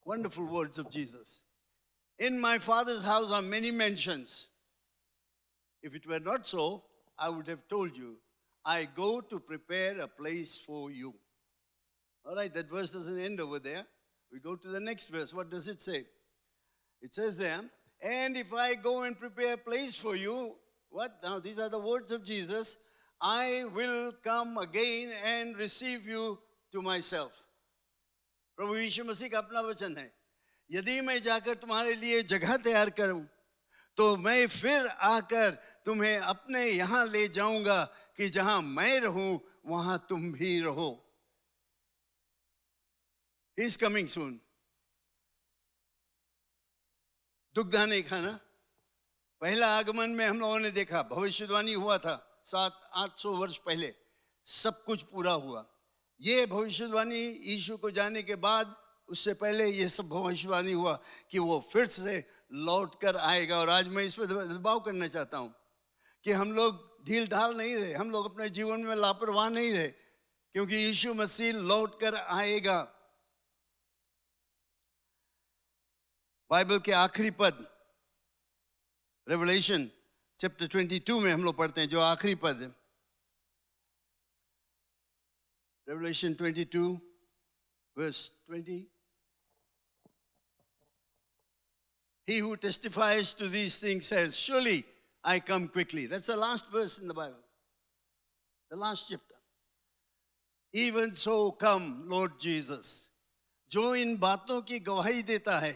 Wonderful words of Jesus. In my Father's house are many mansions. If it were not so, I would have told you, I go to prepare a place for you. All right, that verse doesn't end over there. We go to the next verse. What does it say? It says there, and if I go and prepare a place for you, what? Now, these are the words of Jesus. I will come again and receive you to myself. प्रभु यीशु मसीह का अपना वचन है. यदि मैं जाकर तुम्हारे लिए जगह तैयार करूं, तो मैं फिर आकर तुम्हें अपने यहां ले जाऊंगा कि जहां मैं रहूं वहां तुम भी रहो. He is coming soon. दुग्धा नहीं खाना. पहला आगमन में हम लोगों ने देखा, भविष्यवाणी हुआ था 700-800 वर्ष पहले, सब कुछ पूरा हुआ. ये भविष्यवाणी यीशु को जाने के बाद, उससे पहले ये सब भविष्यवाणी हुआ कि वो फिर से लौट कर आएगा. और आज मैं इस पर दबाव करना चाहता हूं कि हम लोग ढील ढाल नहीं रहे, हम लोग अपने जीवन में लापरवाह नहीं रहे, क्योंकि यीशु मसीह लौट कर आएगा. बाइबल के आखिरी पद, रेवलेशन चैप्टर 22 में हम लोग पढ़ते हैं, जो आखिरी पद है. Revelation 22 verse 20. He who testifies to these things says, surely I come quickly. That's the last verse in the Bible. The last chapter. Even so come, Lord Jesus. जो इन बातों की गवाही देता है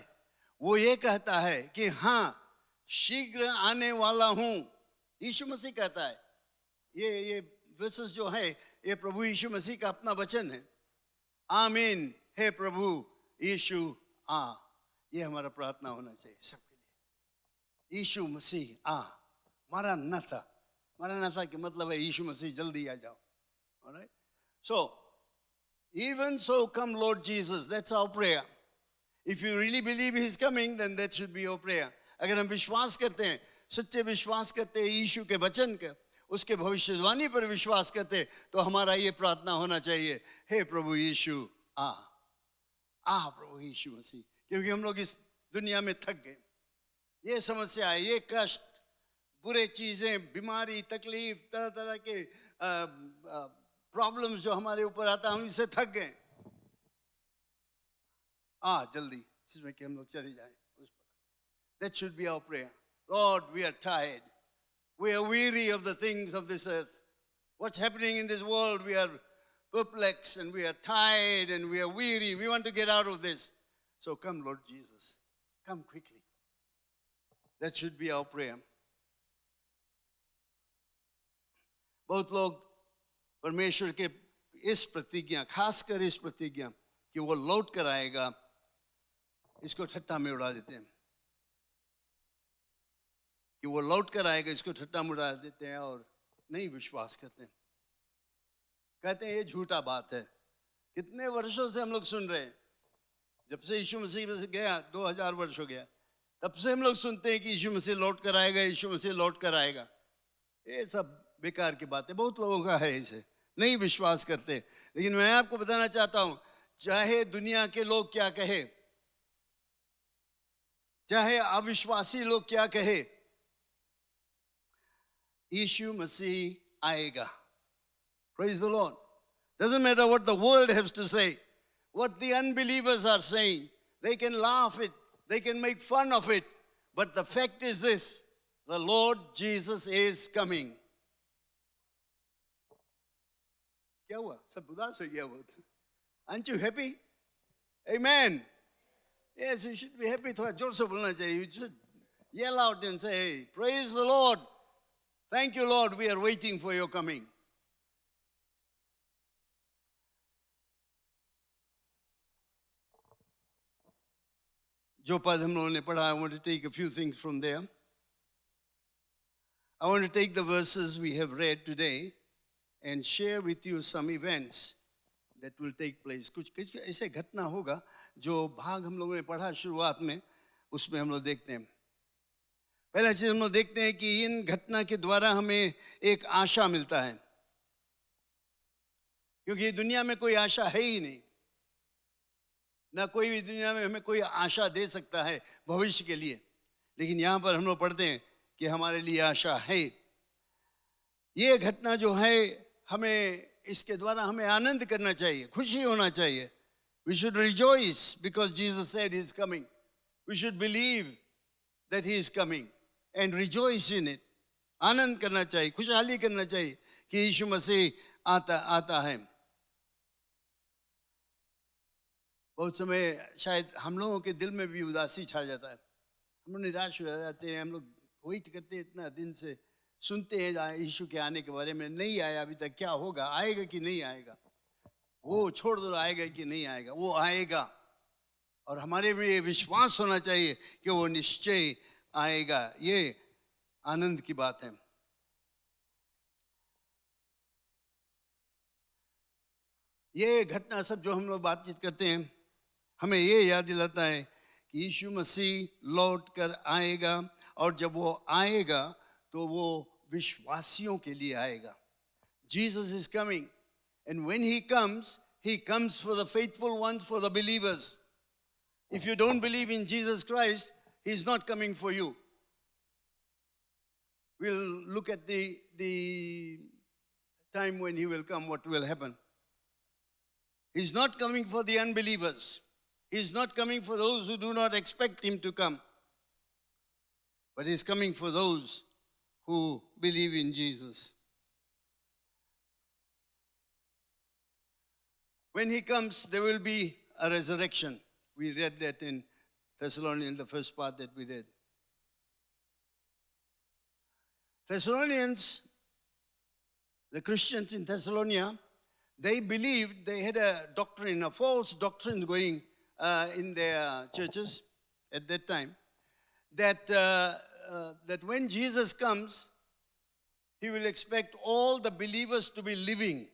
वो ये कहता है कि हाँ शीघ्र आने वाला हूं। यीशु मसीह कहता है, ये वर्सेस जो है ये प्रभु यीशु मसीह का अपना वचन है। आमीन, हे प्रभु यीशु आ। ये हमारा प्रार्थना होना चाहिए सबके लिए। यीशु मसीह आ, मारानाथा। मारानाथा के मतलब है यीशु मसीह जल्दी आ जाओ। Alright? So, even so come Lord Jesus. That's our prayer. If you really believe He's coming, then that should be your prayer. अगर हम विश्वास करते हैं, सच्चे विश्वास करते हैं यीशु के वचन का, उसके भविष्यवाणी पर विश्वास करते हैं, तो हमारा ये प्रार्थना होना चाहिए, हे प्रभु यीशु आ। आ प्रभु यीशु मसीह। क्योंकि हम लोग इस दुनिया में थक गए। ये समस्या है, ये कष्ट, बुरे चीजें, बीमारी, तकलीफ, तरह तरह के प्रॉब्लम्स जो हमारे ऊपर आता है, हम इससे थक गए। जल्दी जिसमें कि हम लोग चले जाएं उस पर। That should be our prayer. Lord, we are tired. We are weary of the things of this earth. What's happening in this world? We are perplexed and we are tired and we are weary. We want to get out of this. So come, Lord Jesus. Come quickly. That should be our prayer. बहुत लोग परमेश्वर के इस प्रतिज्ञा, खासकर इस प्रतिज्ञा कि वो लौट कर आएगा, इसको ठट्टा में उड़ा देते हैं। कि वो लौट कर आएगा, इसको ठट्टा में उड़ा देते हैं और नहीं विश्वास करते हैं। कहते हैं ये झूठा बात है। कितने वर्षों से हम लोग सुन रहे हैं, जब से यीशु मसीह से गया 2000 वर्ष हो गया, तब से हम लोग सुनते हैं कि यीशु मसीह लौट कर आएगा, यीशु मसीह लौट कर आएगा। ये सब बेकार की बातें बहुत लोगों का है, इसे नहीं विश्वास करते। लेकिन मैं आपको बताना चाहता हूं, चाहे दुनिया के लोग क्या कहे, चाहे अविश्वासी लोग क्या कहे, यीशु मसीह आएगा। Praise the Lord. Doesn't matter what the world has to say, what the unbelievers are saying. They can laugh it, they can make fun of it, but the fact is this: the Lord Jesus is coming. क्या हुआ? सब उदास हो गया बहुत। Aren't you happy? Amen. Yes, you should be happy. थोड़ा जोर से बोलना चाहिए. You should yell out and say, hey, praise the Lord. Thank you, Lord. We are waiting for your coming. जो पद हम लोगों ने पढ़ा, I want to take a few things from there. I want to take the verses we have read today and share with you some events that will take place. कुछ ऐसे घटना होगा जो भाग हम लोगों ने पढ़ा शुरुआत में, उसमें हम लोग देखते हैं। पहला चीज हम लोग देखते हैं कि इन घटना के द्वारा हमें एक आशा मिलता है, क्योंकि दुनिया में कोई आशा है ही नहीं। ना कोई भी दुनिया में हमें कोई आशा दे सकता है भविष्य के लिए, लेकिन यहाँ पर हम लोग पढ़ते हैं कि हमारे लिए आशा है। ये घटना जो है, हमें इसके द्वारा हमें आनंद करना चाहिए, खुशी होना चाहिए। We should rejoice because Jesus said He is coming. We should believe that He is coming and rejoice in it. आनंद करना चाहिए, खुशहाली करना चाहिए कि यीशु मसीह आता है। बहुत समय शायद हम लोगों के दिल में भी उदासी छा जाता है, हम लोग निराश हो जाते हैं। हम लोग वेट करते हैं, इतना दिन से सुनते हैं यीशु के आने के बारे में, नहीं आया अभी तक, क्या होगा, आएगा कि नहीं आएगा, वो छोड़ दो, आएगा कि नहीं आएगा, वो आएगा। और हमारे में ये विश्वास होना चाहिए कि वो निश्चय आएगा। ये आनंद की बात है। ये घटना सब जो हम लोग बातचीत करते हैं, हमें ये याद दिलाता है कि यीशु मसीह लौट कर आएगा, और जब वो आएगा तो वो विश्वासियों के लिए आएगा। Jesus is coming, and when He comes for the faithful ones, for the believers. If you don't believe in Jesus Christ, He's not coming for you. We'll look at the time when He will come, what will happen. He's not coming for the unbelievers. He's not coming for those who do not expect Him to come. But He's coming for those who believe in Jesus. When he comes, there will be a resurrection. We read that in Thessalonians, the first part that we read. Thessalonians, the Christians in Thessalonica, they believed, they had a doctrine, a false doctrine going in their churches at that time, that when Jesus comes, he will expect all the believers to be living.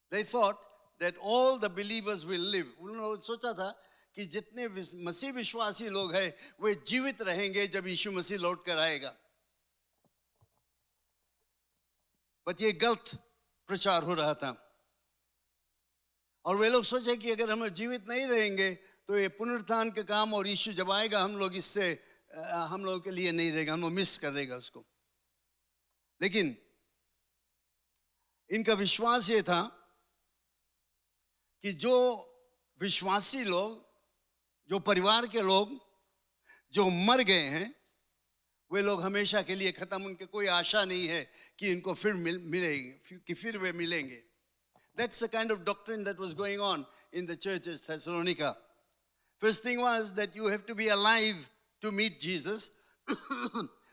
They thought that all the believers will live. उन्होंने सोचा था कि जितने मसीह विश्वासी लोग हैं वे जीवित रहेंगे जब यीशु मसीह लौट कर आएगा. बट ये गलत प्रचार हो रहा था और वे लोग सोचे कि अगर हम जीवित नहीं रहेंगे तो ये पुनरुत्थान का काम और यीशु जब आएगा हम लोग इससे हम लोगों के लिए नहीं रहेगा, हम लोग मिस कर देगा उसको. लेकिन इनका विश्वास ये था कि जो विश्वासी लोग, जो परिवार के लोग जो मर गए हैं वे लोग हमेशा के लिए खत्म, उनके कोई आशा नहीं है कि इनको फिर मिलेगी, कि फिर वे मिलेंगे. That's the kind of doctrine that was going on in the churches Thessalonica. First thing was that you have to be alive to meet Jesus.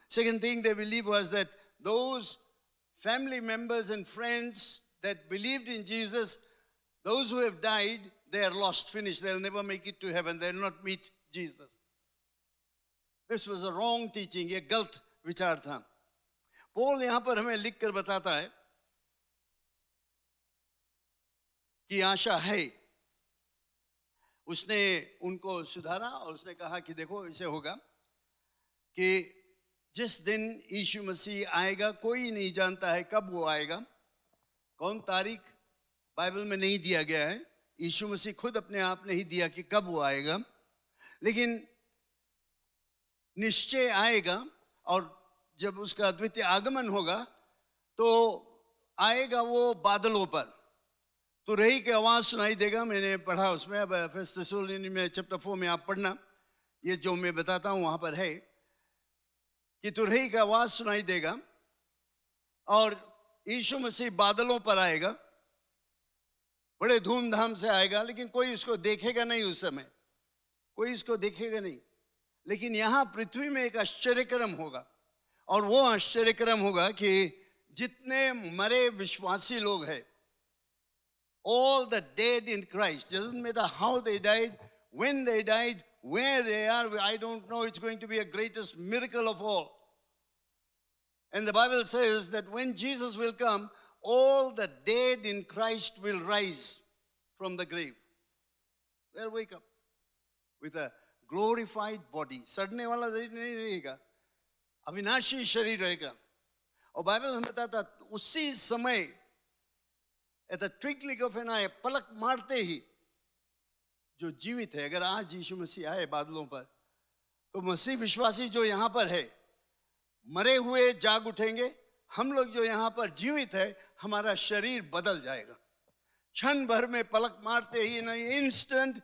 Second thing they believed was that those family members and friends that believed in Jesus, those who have died, they are lost, finished. They'll never make it to heaven. They'll not meet Jesus. This was a wrong teaching, ये गलत विचार था. पॉल यहाँ पर हमें लिख कर बताता है कि आशा है. उसने उनको सुधारा और उसने कहा कि देखो ऐसे होगा कि जिस दिन यीशु मसीह आएगा कोई नहीं जानता है कब वो आएगा, कौन तारीख बाइबल में नहीं दिया गया है. यीशु मसीह खुद अपने आप नहीं दिया कि कब वो आएगा, लेकिन निश्चय आएगा. और जब उसका द्वितीय आगमन होगा तो आएगा वो बादलों पर, तुरही की आवाज सुनाई देगा. मैंने पढ़ा उसमें, अब फर्स्ट थेसलोनियन में चैप्टर 4 में आप पढ़ना, ये जो मैं बताता हूँ वहां पर है कि तुरही की आवाज सुनाई देगा और यीशु मसीह बादलों पर आएगा, बड़े धूमधाम से आएगा, लेकिन कोई उसको देखेगा नहीं. उस समय कोई उसको देखेगा नहीं, लेकिन यहाँ पृथ्वी में एक आश्चर्यक्रम होगा. और वो आश्चर्यक्रम होगा कि जितने मरे विश्वासी लोग हैं, all the dead in Christ, doesn't matter how they died, when they died, where they are, I don't know, it's going to be a greatest miracle of all. And the Bible says that when Jesus will come, all the dead in Christ will rise from the grave. They'll wake up with a glorified body. सड़ने वाला शरीर नहीं रहेगा, अविनाशी शरीर रहेगा. और बाइबल हमें बताता उसी समय at the twinkling of an eye, पलक मारते ही जो जीवित है, अगर आज यीशु मसीह आए बादलों पर तो मसीह विश्वासी जो यहाँ पर है मरे हुए जाग उठेंगे. हम लोग जो यहाँ पर जीवित है हमारा शरीर बदल जाएगा. क्षण भर में पलक मारते ही, in an instant,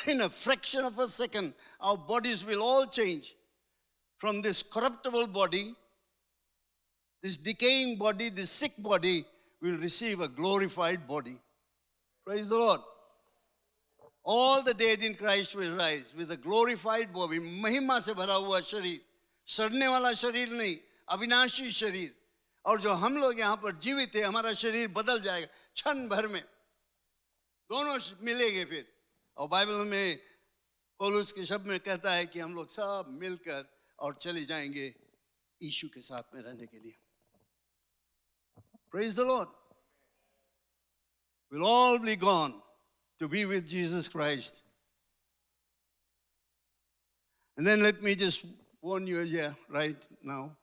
in a fraction of a second, our bodies will all change. From this corruptible body, this decaying body, this sick body, will receive a glorified body. Praise the Lord. All the dead in Christ will rise with a glorified body. महिमा से भरा हुआ शरीर, सड़ने वाला शरीर नहीं, अविनाशी शरीर. और जो हम लोग यहाँ पर जीवित है हमारा शरीर बदल जाएगा क्षण भर में, दोनों मिलेंगे फिर. और बाइबल में पौलुस के शब्द में कहता है कि हम लोग सब मिलकर और चले जाएंगे यीशु के साथ में रहने के लिए. Praise the Lord. We'll all be gone to be with Jesus Christ. And then let me just warn you here right now.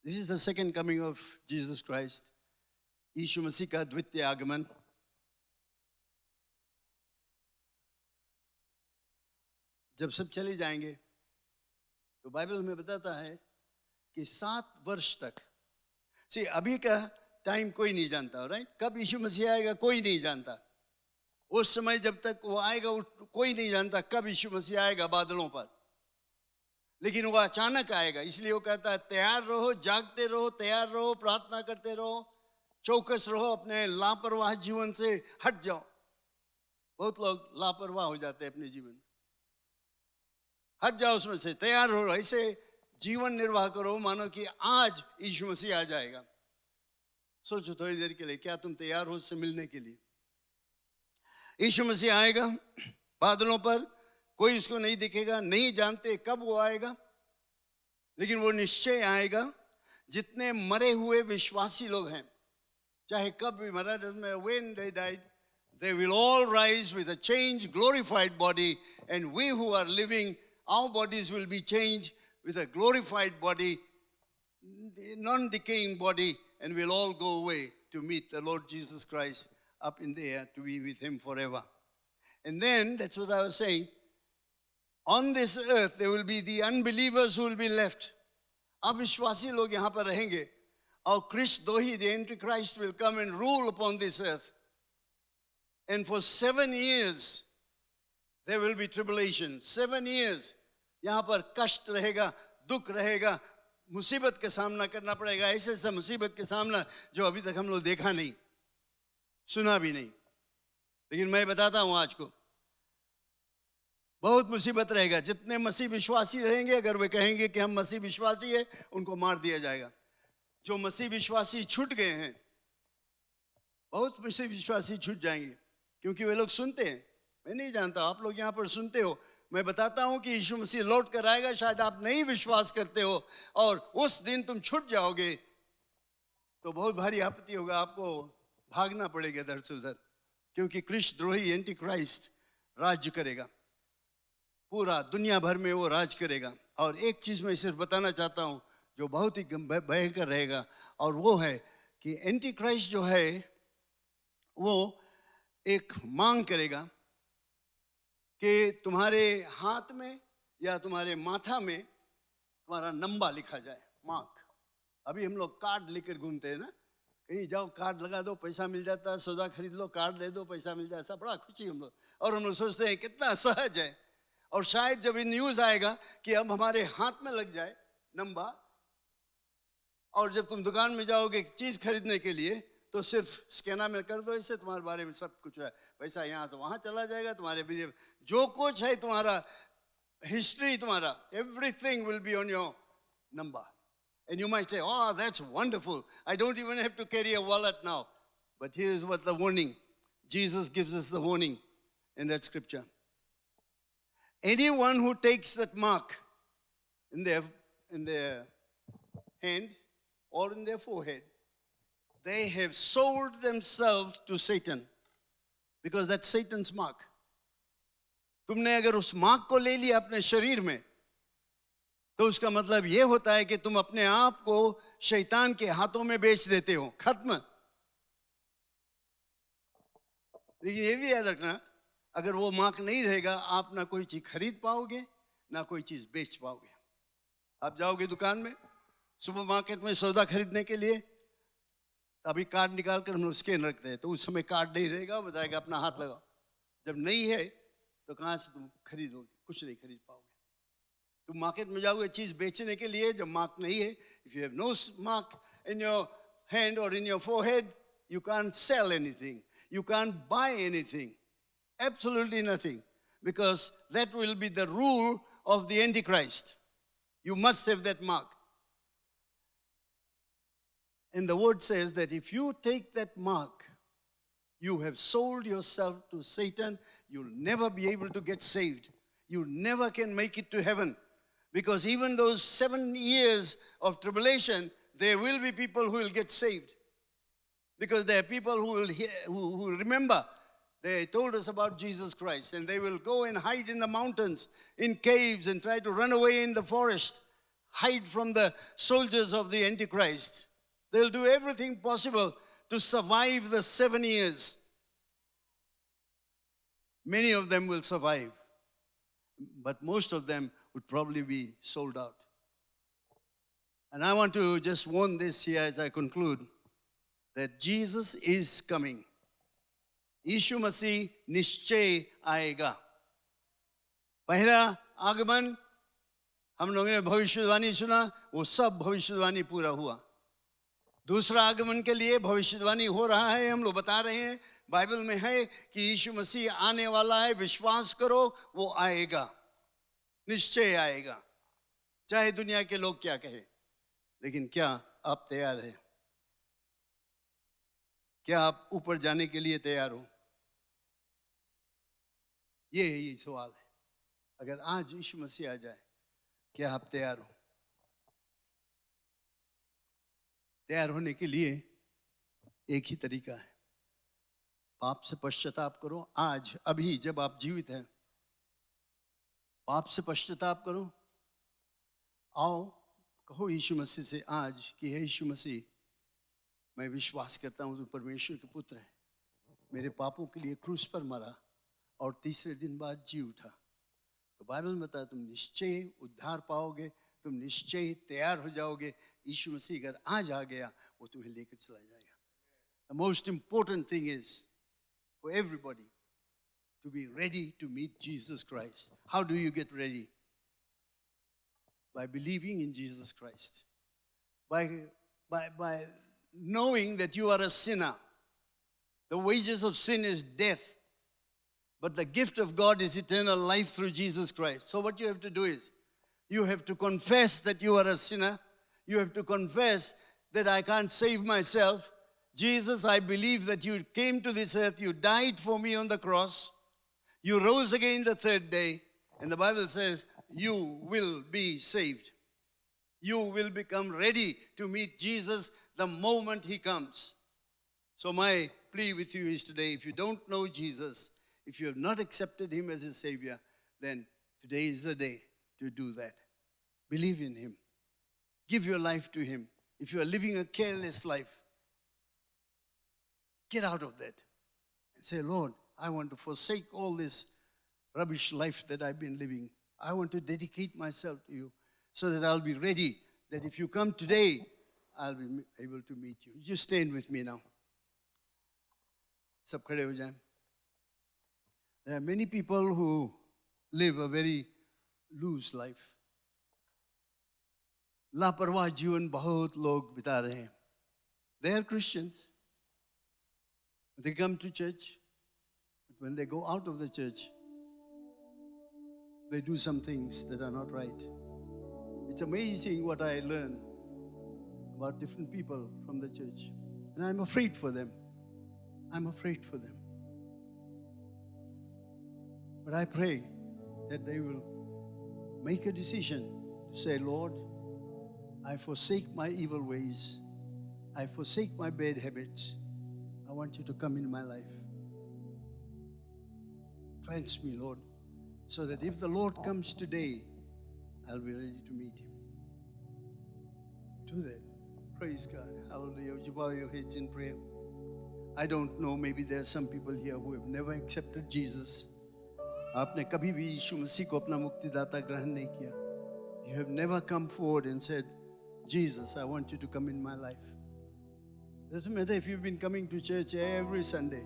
This is the second coming of Jesus Christ. यीशु मसीह का द्वितीय आगमन. जब सब चले जाएंगे तो बाइबल में बताता है कि 7 वर्ष तक, अभी का टाइम कोई नहीं जानता, राइट? कब यीशु मसीह आएगा कोई नहीं जानता. उस समय जब तक वो आएगा कोई नहीं जानता कब यीशु मसीह आएगा बादलों पर, लेकिन वो अचानक आएगा. इसलिए वो कहता है तैयार रहो, जागते रहो, तैयार रहो, प्रार्थना करते रहो, चौकस रहो, अपने लापरवाह जीवन से हट जाओ। बहुत लोग लापरवाह हो जाते हैं अपने जीवन में, हट जाओ उसमें से, तैयार हो, ऐसे जीवन निर्वाह करो मानो कि आज यीशु मसीह आ जाएगा। सोचो थोड़ी देर के लिए, क्या तुम तैयार हो उससे मिलने के लिए? यीशु मसीह आएगा बादलों पर, कोई उसको नहीं दिखेगा, नहीं जानते कब वो आएगा, लेकिन वो निश्चय आएगा। जितने मरे हुए विश्वासी लोग हैं, चाहे कब भी मरा, when they died, they will all rise with a changed, glorified body, and we who are living, our bodies will be changed with a glorified body, non-decaying body, and we'll all go away to meet the Lord Jesus Christ up in the air to be with him forever. And then, that's what I was saying, on this earth there will be the unbelievers who will be left. अविश्वासी लोग यहाँ पर रहेंगे, और Christ दोही, the Antichrist, will come and rule upon this earth. And for 7 years there will be tribulation. 7 years यहाँ पर कष्ट रहेगा, दुख रहेगा, मुसीबत का सामना करना पड़ेगा। ऐसे ऐसा मुसीबत के सामना जो अभी तक हम लोग देखा नहीं, सुना भी नहीं। लेकिन मैं बताता हूँ आज को, बहुत मुसीबत रहेगा। जितने मसीह विश्वासी रहेंगे, अगर वे कहेंगे कि हम मसीह विश्वासी है, उनको मार दिया जाएगा। जो मसीह विश्वासी छूट गए हैं, बहुत मसीह विश्वासी छूट जाएंगे, क्योंकि वे लोग सुनते हैं। मैं नहीं जानता, आप लोग यहाँ पर सुनते हो, मैं बताता हूँ कि यीशु मसीह लौट कर आएगा, शायद आप नहीं विश्वास करते हो, और उस दिन तुम छूट जाओगे तो बहुत भारी आपत्ति होगा, आपको भागना पड़ेगा इधर से उधर, क्योंकि कृष्ण द्रोही एंटी क्राइस्ट राज्य करेगा, पूरा दुनिया भर में वो राज करेगा। और एक चीज मैं सिर्फ बताना चाहता हूँ जो बहुत ही भयंकर रहेगा, और वो है कि एंटी क्राइस्ट जो है वो एक मांग करेगा कि तुम्हारे हाथ में या तुम्हारे माथा में तुम्हारा नंबर लिखा जाए, मार्क। अभी हम लोग कार्ड लेकर घूमते हैं ना, कहीं जाओ कार्ड लगा दो, पैसा मिल जाता है, सौदा खरीद लो, कार्ड दे दो, पैसा मिल जाता है, बड़ा खुशी हम लोग। और हम लोग सोचते हैं कितना सहज है। और शायद जब ये न्यूज आएगा कि अब हमारे हाथ में लग जाए नंबर, और जब तुम दुकान में जाओगे चीज खरीदने के लिए, तो सिर्फ स्कैनर में कर दो, इससे तुम्हारे बारे में सब कुछ है, पैसा यहाँ से वहां चला जाएगा, तुम्हारे जो कुछ है तुम्हारा हिस्ट्री, तुम्हारा everything will be on your number. And you might say, oh, that's wonderful, I don't even have to carry a wallet now. But here is what the warning, Jesus gives us the warning in that scripture. Anyone who takes that mark in their hand or in their forehead, they have sold themselves to Satan, because that's Satan's mark. तुमने अगर उस मार्क को ले लिया अपने शरीर में, तो उसका मतलब ये होता है कि तुम अपने आप को शैतान के हाथों में बेच देते हो, खत्म। लेकिन ये भी याद रखना, अगर वो मार्क नहीं रहेगा, आप ना कोई चीज खरीद पाओगे, ना कोई चीज बेच पाओगे। आप जाओगे दुकान में, सुपरमार्केट में सौदा खरीदने के लिए, अभी कार्ड निकाल कर हम लोग स्कैन रखते हैं, तो उस समय कार्ड नहीं रहेगा, बताएगा अपना हाथ लगाओ। जब नहीं है तो कहाँ से तुम खरीदोगे? कुछ नहीं खरीद पाओगे। तुम मार्केट में जाओगे चीज बेचने के लिए, जब मार्क नहीं है, if you have no mark in your hand or in your forehead, you can't sell anything, you can't buy anything, absolutely nothing, because that will be the rule of the Antichrist. You must have that mark. And the word says that if you take that mark, you have sold yourself to Satan. You'll never be able to get saved. You never can make it to heaven. Because even those 7 years of tribulation, there will be people who will get saved. Because there are people who will who remember. They told us about Jesus Christ, and they will go and hide in the mountains, in caves, and try to run away in the forest, hide from the soldiers of the Antichrist. They'll do everything possible to survive the 7 years. Many of them will survive, but most of them would probably be sold out. And I want to just warn this here as I conclude, that Jesus is coming. यीशु मसीह निश्चय आएगा। पहला आगमन हम लोगों ने भविष्यवाणी सुना, वो सब भविष्यवाणी पूरा हुआ। दूसरा आगमन के लिए भविष्यवाणी हो रहा है, हम लोग बता रहे हैं, बाइबल में है कि यीशु मसीह आने वाला है, विश्वास करो, वो आएगा, निश्चय आएगा, चाहे दुनिया के लोग क्या कहे। लेकिन क्या आप तैयार हैं? क्या आप ऊपर जाने के लिए तैयार हो? ये सवाल है। अगर आज यीशु मसीह आ जाए, क्या आप तैयार हो? तैयार होने के लिए एक ही तरीका है, पाप से पश्चाताप करो। आज, अभी जब आप जीवित हैं, पाप से पश्चाताप करो। आओ, कहो यीशु मसीह से आज कि हे यीशु मसीह, मैं विश्वास करता हूं तू परमेश्वर के पुत्र है, मेरे पापों के लिए क्रूस पर मरा और तीसरे दिन बाद जी उठा। तो बाइबल में बताया तुम निश्चय उद्धार पाओगे, तुम निश्चय तैयार हो जाओगे। यीशु मसीह अगर आज आ गया, वो तुम्हें लेकर चला जाएगा। The most important thing is for everybody to be ready to meet Jesus Christ. How do you get ready? By believing in Jesus Christ. By knowing that you are a sinner. The wages of sin is death, but the gift of God is eternal life through Jesus Christ. So what you have to do is, you have to confess that you are a sinner. You have to confess that I can't save myself. Jesus, I believe that you came to this earth, you died for me on the cross, you rose again the third day, and the Bible says you will be saved. You will become ready to meet Jesus the moment he comes. So my plea with you is today, if you don't know Jesus, if you have not accepted him as a Savior, then today is the day to do that. Believe in him. Give your life to him. If you are living a careless life, get out of that and say, Lord, I want to forsake all this rubbish life that I've been living. I want to dedicate myself to you so that I'll be ready, that if you come today, I'll be able to meet you. Just stand with me now. Sab khade ho jaye. There are many people who live a very loose life. लापरवाह जीवन बहुत लोग बिता रहे हैं. They are Christians. They come to church, but when they go out of the church, they do some things that are not right. It's amazing what I learn about different people from the church. And I'm afraid for them. I'm afraid for them. But I pray that they will make a decision to say, Lord, I forsake my evil ways. I forsake my bad habits. I want you to come in my life. Cleanse me, Lord, so that if the Lord comes today, I'll be ready to meet him. Do that. Praise God. Hallelujah. Would you bow your heads in prayer? I don't know, maybe there are some people here who have never accepted Jesus. आपने कभी भी यीशु मसीह को अपना मुक्तिदाता ग्रहण नहीं किया. You have never come forward and said, Jesus, I want you to come in my life. Doesn't matter if you've been coming to church every Sunday,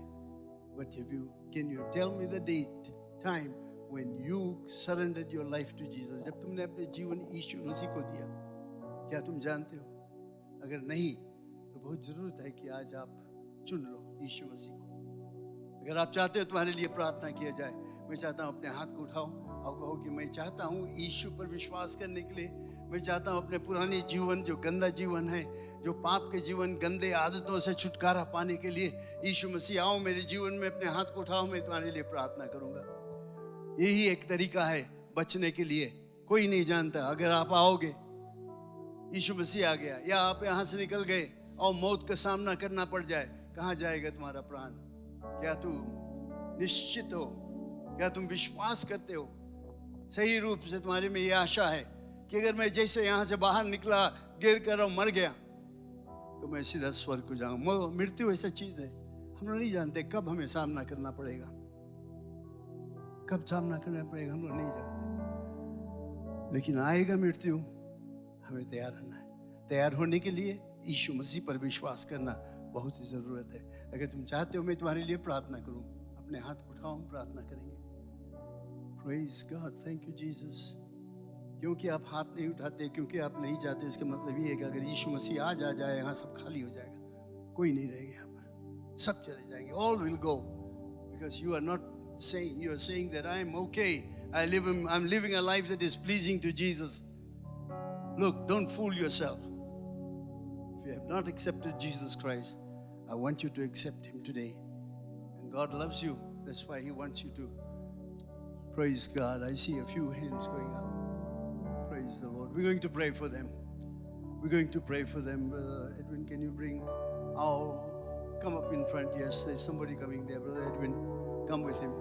but can you tell me the date, time when you surrendered your life to Jesus? जब तुमने अपने जीवन यीशु मसीह को दिया, क्या तुम जानते हो? अगर नहीं, तो बहुत जरूरत है कि आज आप चुन लो यीशु मसीह को. अगर आप चाहते हो तुम्हारे लिए प्रार्थना किया जाए, मैं चाहता हूँ अपने हाथ को उठाओ और कहो कि मैं चाहता हूँ यीशु पर विश्वास करने के लिए. मैं चाहता हूँ अपने पुराने जीवन, जो गंदा जीवन है, जो पाप के जीवन, गंदे आदतों से छुटकारा पाने के लिए यीशु मसीह आओ मेरे जीवन में. अपने हाथ को उठाओ, मैं तुम्हारे लिए प्रार्थना करूँगा. यही एक तरीका है बचने के लिए. कोई नहीं जानता. अगर आप आओगे, यीशु मसीह आ गया, या आप यहाँ से निकल गए और मौत का सामना करना पड़ जाए, कहाँ जाएगा तुम्हारा प्राण? क्या तुम निश्चित हो? क्या तुम विश्वास करते हो सही रूप से? तुम्हारे में ये आशा है कि अगर मैं जैसे यहाँ से बाहर निकला, गिर कर और मर गया, तो मैं सीधा स्वर्ग को जाऊंगा. मृत्यु ऐसा चीज है, हम लोग नहीं जानते कब हमें सामना करना पड़ेगा. कब सामना करना पड़ेगा हम लोग नहीं जानते, लेकिन आएगा मृत्यु. हमें तैयार रहना है. तैयार होने के लिए यीशु मसीह पर विश्वास करना बहुत ही जरूरत है. अगर तुम चाहते हो मैं तुम्हारे लिए प्रार्थना करूं, अपने हाथ उठाओ, हम प्रार्थना करेंगे. Praise God. Thank you, Jesus. क्योंकि आप हाथ नहीं उठाते, क्योंकि आप नहीं जाते, इसका मतलब ये है कि अगर यीशु मसीह आज आ जाए यहाँ सब खाली हो जाएगा, कोई नहीं रहेगा यहाँ पर, सब चले जाएंगे. All will go because you are not saying, you are saying that I am okay. I'm living a life that is pleasing to Jesus. Look, don't fool yourself. If you have not accepted Jesus Christ, I want you to accept Him today. And God loves you. That's why He wants you to. Praise God. I see a few hands going up. Praise the Lord. We're going to pray for them. We're going to pray for them. Brother Edwin, can you bring come up in front? Yes, there's somebody coming there. Brother Edwin, come with him.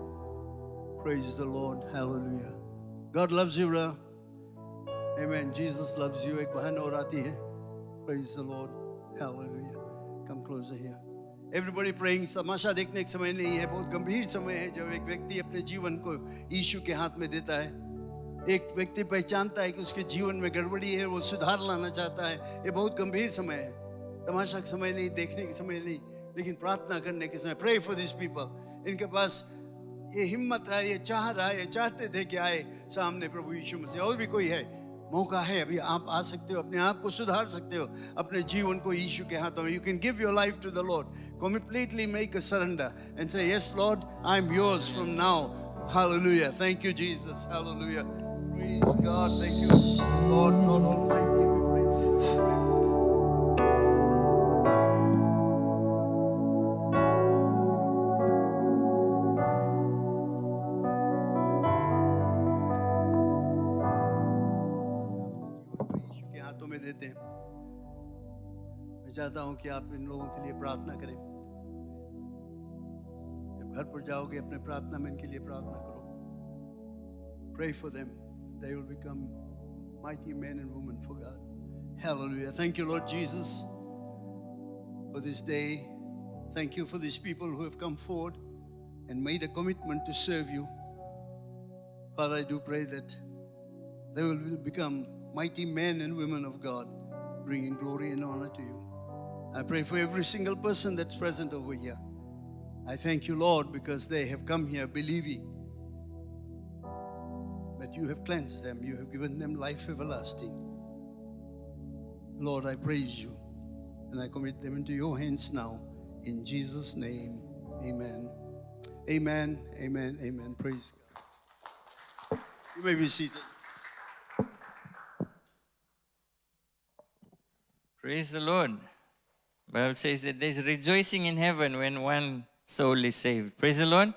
Praise the Lord. Hallelujah. God loves you, brother. Amen. Jesus loves you. एक बहन और आती है. Praise the Lord. Hallelujah. Come closer here. Everybody praying. तमाशा देखने का समय नहीं है. बहुत गंभीर समय है जब एक व्यक्ति अपने जीवन को यीशु के हाथ में देता है. एक व्यक्ति पहचानता है कि उसके जीवन में गड़बड़ी है, वो सुधार लाना चाहता है. ये बहुत गंभीर समय है. तमाशा का समय नहीं, देखने का समय नहीं, लेकिन प्रार्थना करने के समय. Pray for these people. इनके पास ये हिम्मत रहा, ये चाह रहा है, ये चाहते थे कि आए सामने प्रभु यीशु मसीह. और भी कोई है, मौका है, अभी आप आ सकते हो, अपने आप को सुधार सकते हो, अपने जीवन को यीशु के हाथों में. You can give your life to the Lord. Completely make a surrender and say, yes, Lord, I'm yours from now. Hallelujah. Thank you, Jesus. Hallelujah. Praise God. Thank you, Lord God Almighty. We pray. यीशु के हाथों में देते हैं. मैं चाहता हूं कि आप इन लोगों के लिए प्रार्थना करें. जब घर पर जाओगे अपने प्रार्थना में इनके लिए प्रार्थना करो. Pray for them. They will become mighty men and women for God. Hallelujah. Thank you, Lord Jesus, for this day. Thank you for these people who have come forward and made a commitment to serve you. Father, I do pray that they will become mighty men and women of God, bringing glory and honor to you. I pray for every single person that's present over here. I thank you, Lord, because they have come here believing that you have cleansed them, you have given them life everlasting. Lord, I praise you and I commit them into your hands now. In Jesus' name, amen. Amen, amen, amen. Praise God. You may be seated. Praise the Lord. Bible says that there is rejoicing in heaven when one soul is saved. Praise the Lord.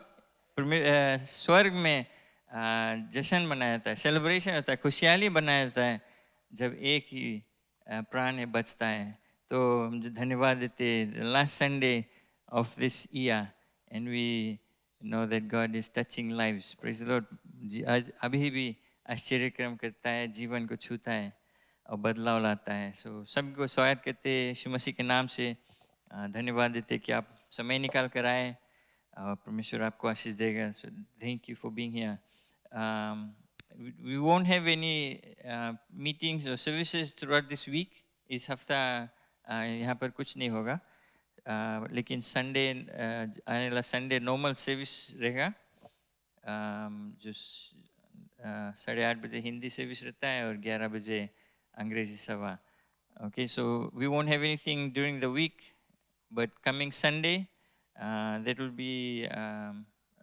स्वर्ग में जश्न मनाया जाता है, सेलिब्रेशन होता है, खुशहाली बनाया जाता है जब एक ही प्राण बचता है. तो हम धन्यवाद देते. Last Sunday of this year and we know that God is touching lives. Praise the Lord. अभी भी आश्चर्यक्रम करता है, जीवन को छूता है और बदलाव लाता है. सो सबको स्वागत करते यीशु मसीह के नाम से. धन्यवाद देते कि आप समय निकाल कर आए. परमेश्वर आपको आशीष देगा. So thank you for being here. We won't have any meetings or services throughout this week. इस हफ्ता यहाँ पर कुछ नहीं होगा, लेकिन संडे आने वाला संडे नॉर्मल सर्विस रहेगा. जो 8:30 बजे हिंदी सर्विस रहता है और 11 बजे अंग्रेजी सभा. Okay, so we won't have anything during the week, but coming Sunday, that will be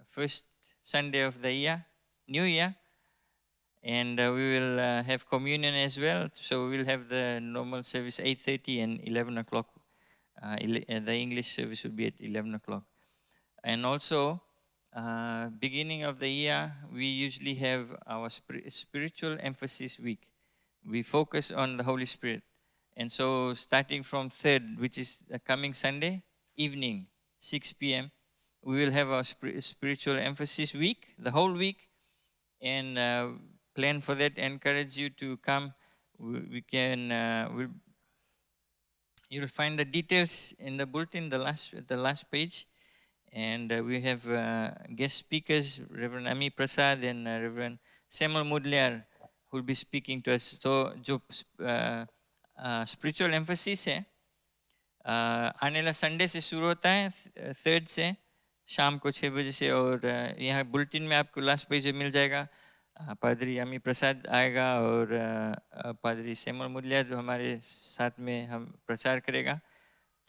first Sunday of the year, New Year, and we will have communion as well. So we will have the normal service 8:30 and 11 o'clock. The English service will be at 11 o'clock. And also, beginning of the year, we usually have our spiritual emphasis week. We focus on the Holy Spirit. And so starting from 3rd, which is the coming Sunday evening, 6 p.m., we will have our spiritual emphasis week, the whole week. And plan for that. Encourage you to come. We can. You'll find the details in the bulletin, the last page. And we have guest speakers, Reverend Ami Prasad and Reverend Samuel Mudliar, who will be speaking to us. So, जो spiritual emphasis है, आने वाला संडे से शुरू होता है, 3rd से शाम को 6 बजे से. और यहाँ बुलेटिन में आपको लास्ट पेज मिल जाएगा. पादरी अमी प्रसाद आएगा और पादरी सेमल मुलिया जो हमारे साथ में हम प्रचार करेगा।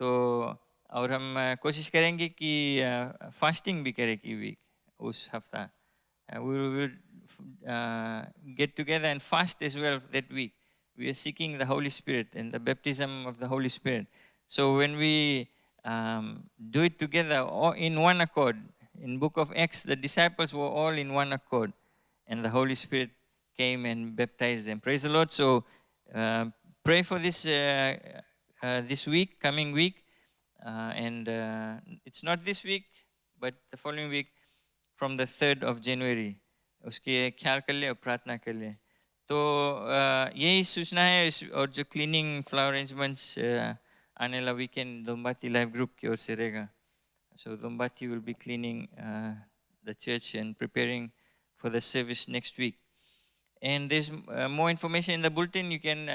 तो और हम कोशिश करेंगे कि फास्टिंग भी करें की वीक उस हफ्ता। We will get together and fast as well that week. We are seeking the Holy Spirit and the baptism of the Holy Spirit. So when we do it together all in one accord, in book of Acts, the disciples were all in one accord and the Holy Spirit came and baptized them. Praise the Lord. So pray for this this week, coming week. And it's not this week, but the following week from the 3rd of January. उसके ख्याल कर ले और प्रार्थना कर ले। तो यही सूचना है और जो क्लीनिंग फ्लावर अरेंजमेंट्स आने वाला वीकेंड दुम्बाती लाइफ ग्रुप की ओर से रहेगा। So Dumbati will be cleaning the church and preparing for the service next week. And there's more information in the bulletin. You can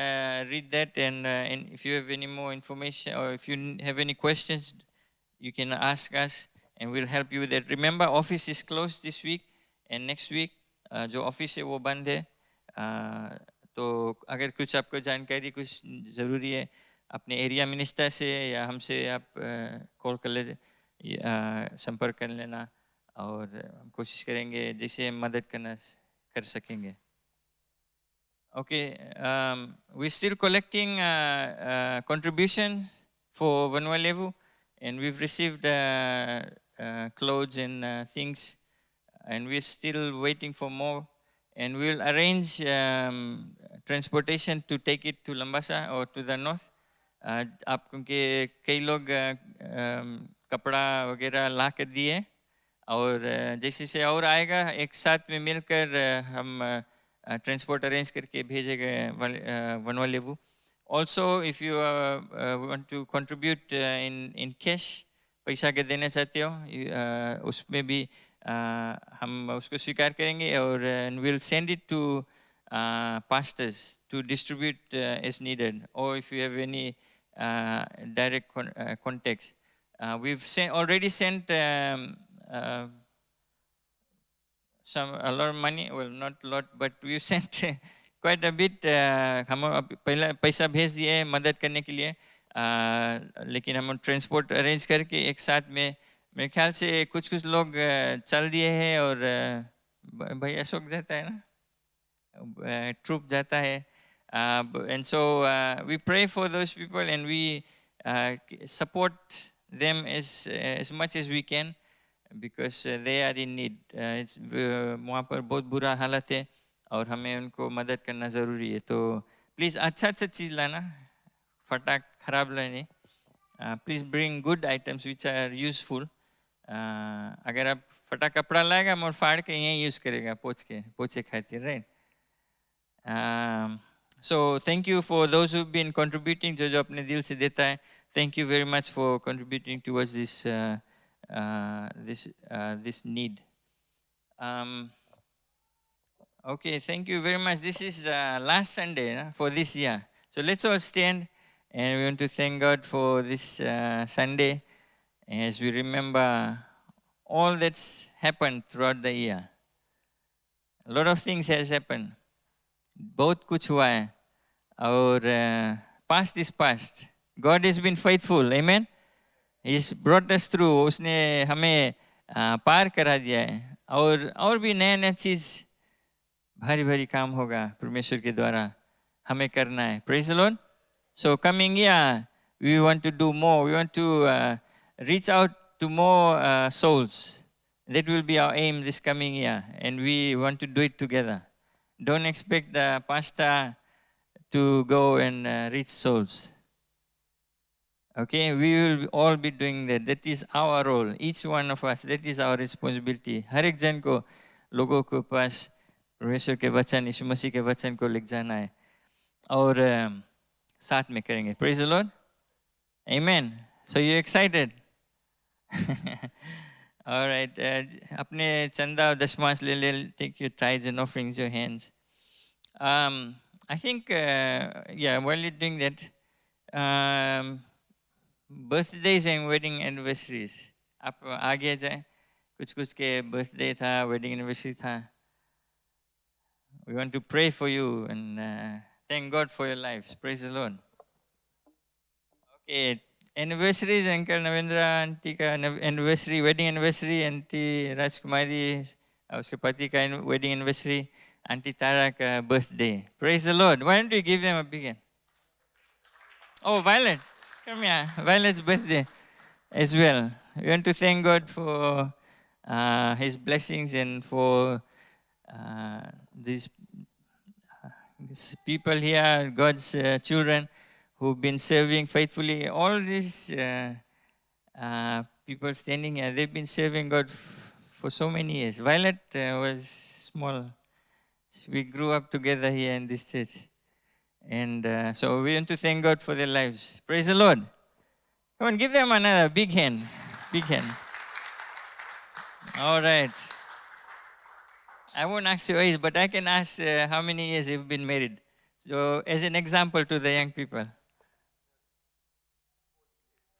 read that. And if you have any more information or if you have any questions, you can ask us and we'll help you with that. Remember, office is closed this week and next week. जो ऑफिस है वो बंद है। तो अगर कुछ आपको जानकारी कुछ ज़रूरी है अपने एरिया मिनिस्टर से या हमसे आप कॉल कर ले संपर्क कर लेना और हम कोशिश करेंगे जैसे मदद कर सकेंगे। Okay, we're still collecting contribution for Vanua Levu, and we've received clothes and things, and we're still waiting for more. And we'll arrange transportation to take it to Lambasa or to the north. आप क्योंकि कई लोग कपड़ा वगैरह ला कर दिए और जैसे से और आएगा एक साथ में मिलकर हम transport arrange करके भेजेंगे Vanua Levu. Also, if you want to contribute in cash, पैसा के देना चाहते हो, उसमें भी हम उसको स्वीकार करेंगे और and we'll send it to pastors to distribute as needed. Or if you have any direct contacts, we've already sent a lot of money, well not a lot, but we sent quite a bit. हम पहले पैसा भेज दिए मदद करने के लिए, लेकिन हम ट्रांसपोर्ट अरेंज करके एक साथ में मेरे ख्याल से कुछ लोग चल दिए हैं और भाई अशोक जाता है ना, ट्रूप जाता है, and so we pray for those people and we support them as much as we can. Because they are in need. वहाँ पर बहुत बुरा हालत है और हमें उनको मदद करना ज़रूरी है। तो प्लीज़ अच्छा चीज़ लाना, फटाक खराब लाने। Please bring good items which are useful. अगर आप फटाक कपड़ा लाएगा मोर फाड़ के यहीं यूज़ करेगा पोछे खातिर, right? So thank you for those who've been contributing, जो अपने दिल से देता है. Thank you very much for contributing towards this this need. Okay, thank you very much. This is last Sunday for this year. So let's all stand and we want to thank God for this Sunday as we remember all that's happened throughout the year. A lot of things has happened. बहुत कुछ हुआ है और past is past. God has been faithful. Amen. He's brought us through. उसने हमें पार करा दिया है और भी नया चीज़ भारी काम होगा परमेश्वर के द्वारा हमें करना है. Praise the Lord. So coming year we want to do more. We want to reach out to more souls. That will be our aim this coming year, and we want to do it together. Don't expect the pastor to go and reach souls. Okay, we will all be doing that. That is our role. Each one of us, that is our responsibility. हर एक जन को लोगों के पास परमेश्वर के वचन, यीशु मसीह के वचन को लेकर जाना है और साथ में करेंगे. Praise the Lord. Amen. So you excited? All right. अपने चंदा और दशमांश ले. Take your tithes and offerings in your hands. I think, while you're doing that, birthdays and wedding anniversaries. आप आगे जाए. कुछ के birthday था, wedding anniversary था. We want to pray for you and thank God for your lives. Praise the Lord. Okay, anniversaries, Uncle Navendra, Auntie का anniversary, wedding anniversary, Auntie Rajkumari, उसके पति का wedding anniversary, Auntie Tara का birthday. Praise the Lord. Why don't you give them a big hand? Oh, Violet, come here. Violet's birthday as well. We want to thank God for His blessings and for these people here, God's children who've been serving faithfully. All these people standing here, they've been serving God for so many years. Violet was small. We grew up together here in this church. And so we want to thank God for their lives. Praise the Lord. Come on, give them another big hand. Big hand. All right. I won't ask your age, but I can ask how many years you've been married. So, as an example to the young people.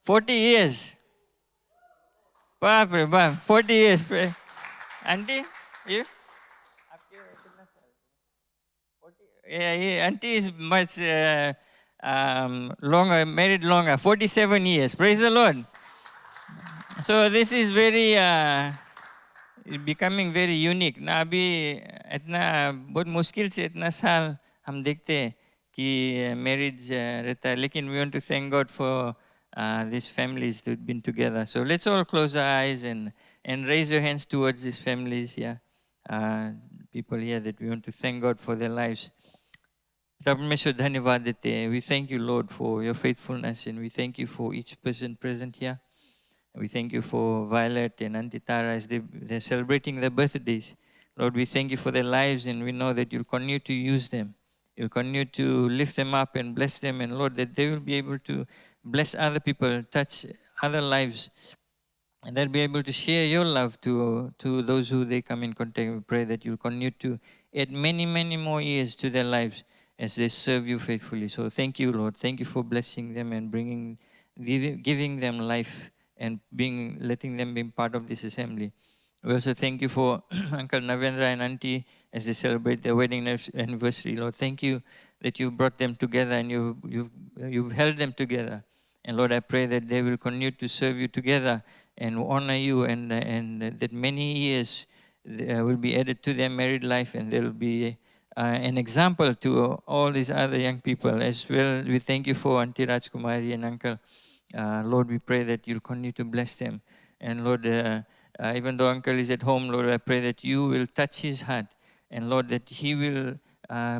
40 years. 40 years. Auntie, you? Yeah, Auntie is much longer, married longer, 47 years. Praise the Lord. So this is very becoming very unique. ना अभी इतना बहुत मुश्किल से इतना साल हम देखते हैं कि marriage रहता है. लेकिन we want to thank God for these families that have been together. So let's all close our eyes and raise your hands towards these families here. People here that we want to thank God for their lives. परमेश्वर धन्यवाद देते हैं. We thank you, Lord, for your faithfulness, and we thank you for each person present here. We thank you for Violet and Auntie Tara as they're celebrating their birthdays. Lord, we thank you for their lives, and we know that you'll continue to use them. You'll continue to lift them up and bless them, and Lord, that they will be able to bless other people, touch other lives, and they'll be able to share your love to those who they come in contact. We pray that you'll continue to add many, many more years to their lives as they serve you faithfully. So thank you, Lord. Thank you for blessing them and giving them life and letting them be part of this assembly. We also thank you for Uncle Navendra and Auntie as they celebrate their wedding anniversary. Lord, thank you that you brought them together and you've held them together. And Lord, I pray that they will continue to serve you together and honor you, and that many years will be added to their married life, and there will be an example to all these other young people as well. We thank you for Auntie Rajkumari and Uncle. Lord, we pray that you'll continue to bless them. And Lord, even though Uncle is at home, Lord, I pray that you will touch his heart. And Lord, that he will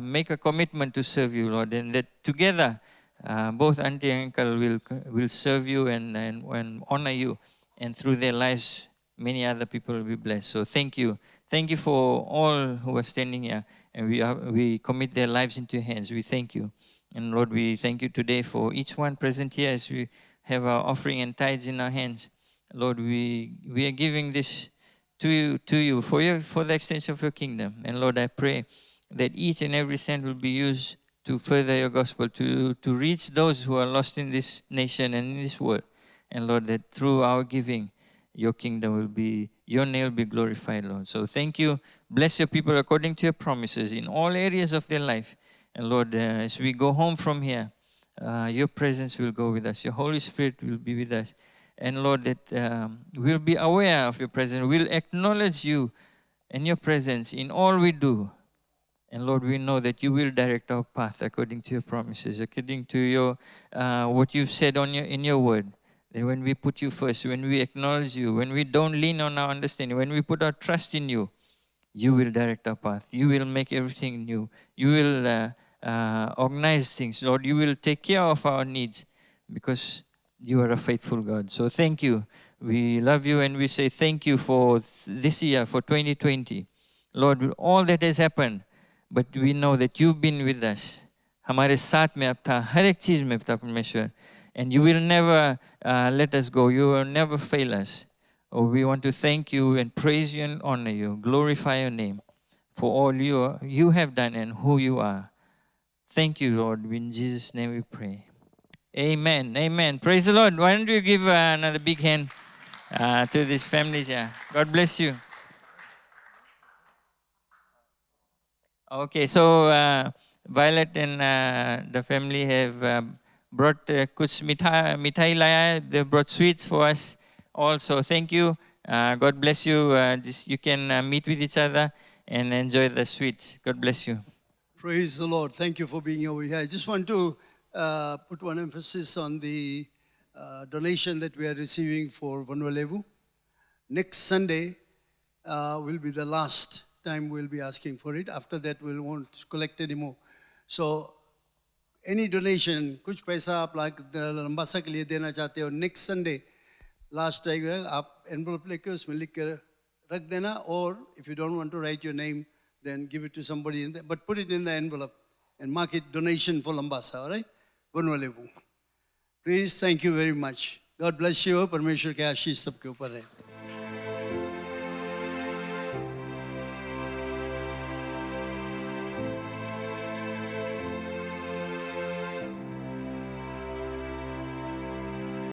make a commitment to serve you, Lord. And that together, both Auntie and Uncle will serve you and honor you. And through their lives, many other people will be blessed. So thank you. Thank you for all who are standing here. And we commit their lives into your hands. We thank you. And Lord, we thank you today for each one present here as we have our offering and tithes in our hands. Lord, we are giving this to you for the extension of your kingdom. And Lord, I pray that each and every cent will be used to further your gospel, to reach those who are lost in this nation and in this world. And Lord, that through our giving, your kingdom will be, your name will be glorified, Lord. So thank you. Bless your people according to your promises in all areas of their life. And Lord, as we go home from here, your presence will go with us. Your Holy Spirit will be with us. And Lord, that we'll be aware of your presence. We'll acknowledge you and your presence in all we do. And Lord, we know that you will direct our path according to your promises, according to your what you've said in your word. That when we put you first, when we acknowledge you, when we don't lean on our understanding, when we put our trust in you, you will direct our path. You will make everything new. You will organize things. Lord, you will take care of our needs because you are a faithful God. So thank you. We love you and we say thank you for this year, for 2020. Lord, with all that has happened, but we know that you've been with us. हमारे साथ में अब था, हर एक चीज में था परमेश्वर. And you will never let us go. You will never fail us. Oh, we want to thank you and praise you and honor you. Glorify your name for all you have done and who you are. Thank you, Lord. In Jesus' name we pray. Amen. Amen. Praise the Lord. Why don't you give another big hand to these families here. God bless you. Okay, so Violet and the family have brought kuch mithai laya hai. They brought sweets for us also. Thank you. God bless you. You can meet with each other and enjoy the sweets. God bless you. Praise the Lord. Thank you for being over here. I just want to put one emphasis on the donation that we are receiving for Vanualevu. Next Sunday will be the last time we'll be asking for it. After that, we won't collect anymore. So, any donation, कुछ पैसा आप लंबासा के लिए देना चाहते हो, next Sunday, last time आप envelope लेके उसमें लिख कर रख देना, or if you don't want to write your name, then give it to somebody, but put it in the envelope and mark it donation for Lambasa, all right? Vanualevu. Please, thank you very much. God bless you. परमेश्वर के आशीष सबके ऊपर है.